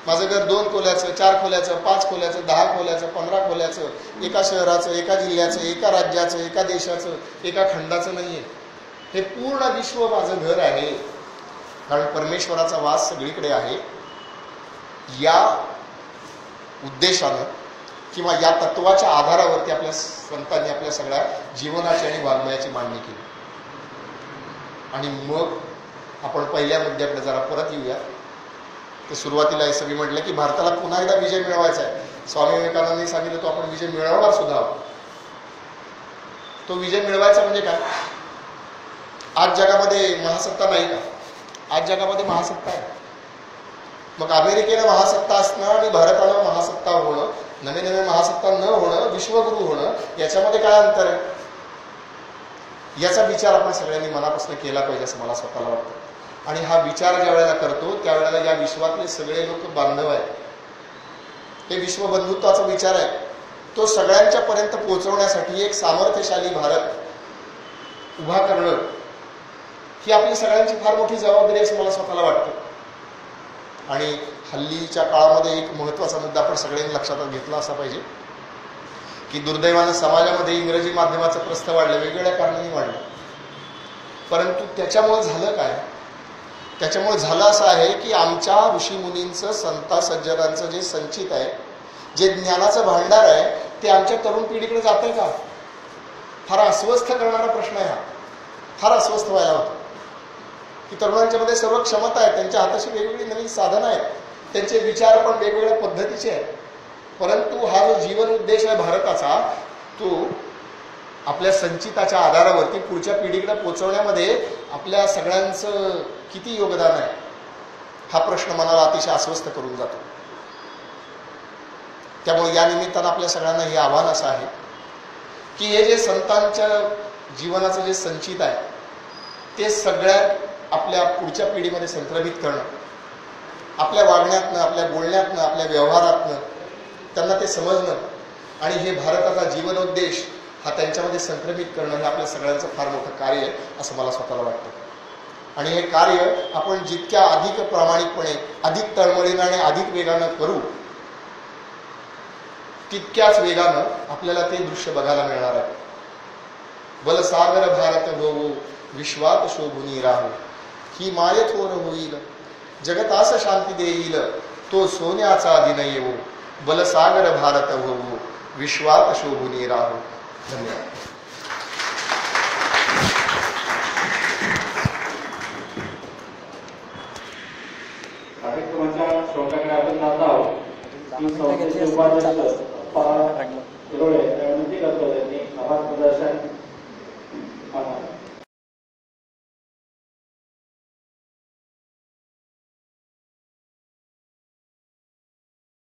माझं घर 2 खोल्याचं, 4 खोल्याचं, 5 खोल्याचं, 10 खोल्याचं, 15 खोल्याचं, एका शहराचं, एका जिल्ह्याचं, एका राज्याचं, एका देशाचं, एका खंडाचं नाहीये. हे पूर्ण विश्व माझं घर आहे. कारण परमेश्वराचा वास सगळीकडे आहे. या उद्देशानं किंवा या तत्वाच्या आधारावरती आपल्या संतांनी आपल्या सगळ्या जीवनाची आणि वाङ्मयाची मांडणी केली. आणि मग आपण पहिल्या मुद्द्याकडे जरा परत येऊया. ते सुरुवातीला हे सगळी म्हटलं की भारताला पुन्हा एकदा विजय मिळवायचा आहे. स्वामी विवेकानंदांनी सांगितलं तो आपण विजय मिळवणार सुद्धा आहोत. तो विजय मिळवायचा म्हणजे काय? आज जगामध्ये महासत्ता नाही का? आज जगामध्ये महासत्ता आहे. मग अमेरिकेनं महासत्ता असणं आणि भारतानं महासत्ता होणं, नवे नवे महासत्ता न होणं, विश्वगुरू होणं, याच्यामध्ये काय अंतर आहे? याचा विचार आपण सगळ्यांनी मनापासून केला पाहिजे असं मला स्वतःला वाटतं. आणि हा विचार ज्या वेळेला करतो त्यावेळेला या विश्वातले सगळे लोक बांधव आहेत. हे विश्वबंधुत्वाचा विचार आहे. तो सगळ्यांच्या पर्यंत पोहोचवण्यासाठी एक सामर्थ्यशाली भारत उभा करणं ही आपली सगळ्यांची फार मोठी जबाबदारी असं मला स्वतःला वाटतं. आणि हल्लीच्या काळामध्ये एक महत्त्वाचा मुद्दा आपण सगळ्यांनी लक्षात घेतला असा पाहिजे की दुर्दैवानं समाजामध्ये इंग्रजी माध्यमाचं प्रस्थ वाढलं, वेगवेगळ्या कारणांनी वाढलं. परंतु त्याच्यामुळे झालं काय? त्याच्यामुळे झालं असं आहे की आमच्या ऋषीमुनींचं, संता सज्जनांचं जे संचित आहे, जे ज्ञानाचं भांडार आहे, ते आमच्या तरुण पिढीकडे जातंय का? फार अस्वस्थ करणारा प्रश्न आहे हा. फार अस्वस्थ व्हायला होतं की तरुणांच्या मध्ये सर्व क्षमता आहे, त्यांच्या हाताशी वेगवेगळी नवीन साधनं आहेत, त्यांचे विचार पण वेगवेगळ्या पद्धतीचे आहेत. परंतु हा जो जीवन उद्देश आहे भारताचा, तो आपल्या संचिताच्या आधारावरती पुढच्या पिढीकडे पोहोचवण्यामध्ये आपल्या सगळ्यांचं किती योगदान आहे हा प्रश्न मनाला अतिशय अस्वस्थ करून जातो. त्यामुळे या निमित्तानं आपल्या सगळ्यांना हे आव्हान असं आहे की हे जे संतांच्या जीवनाचं जे संचित आहे ते सगळ्या आपल्या पुढच्या पिढीमध्ये संक्रमित करणं, आपल्या वागण्यातनं, आपल्या बोलण्यातनं, आपल्या व्यवहारातनं त्यांना ते समजणं आणि हे भारताचा जीवनोद्देश हा त्यांच्यामध्ये संक्रमित करणं हे आपल्या सगळ्यांचं फार मोठं कार्य आहे असं मला स्वतःला वाटतं. आणि हे कार्य आपण जितक्या अधिक प्रामाणिकपणे, अधिक तळमळीनं आणि अधिक वेगानं करू तितक्याच वेगानं आपल्याला ते दृश्य बघायला मिळणार आहे. बलसागर भारत होवो, विश्वात शोभुनी राहो, ही माय थोर होईल, जगतास शांती देईल, तो सोन्याचा दिन येवो, बलसागर भारत होवो, विश्वात शोभुनी राहो. धन्यवाद. कार्यक्रमाच्या श्रोत्याकडे आपण जात आहोत. संस्थेचे उपाध्यक्ष विनंती करतो त्यांनी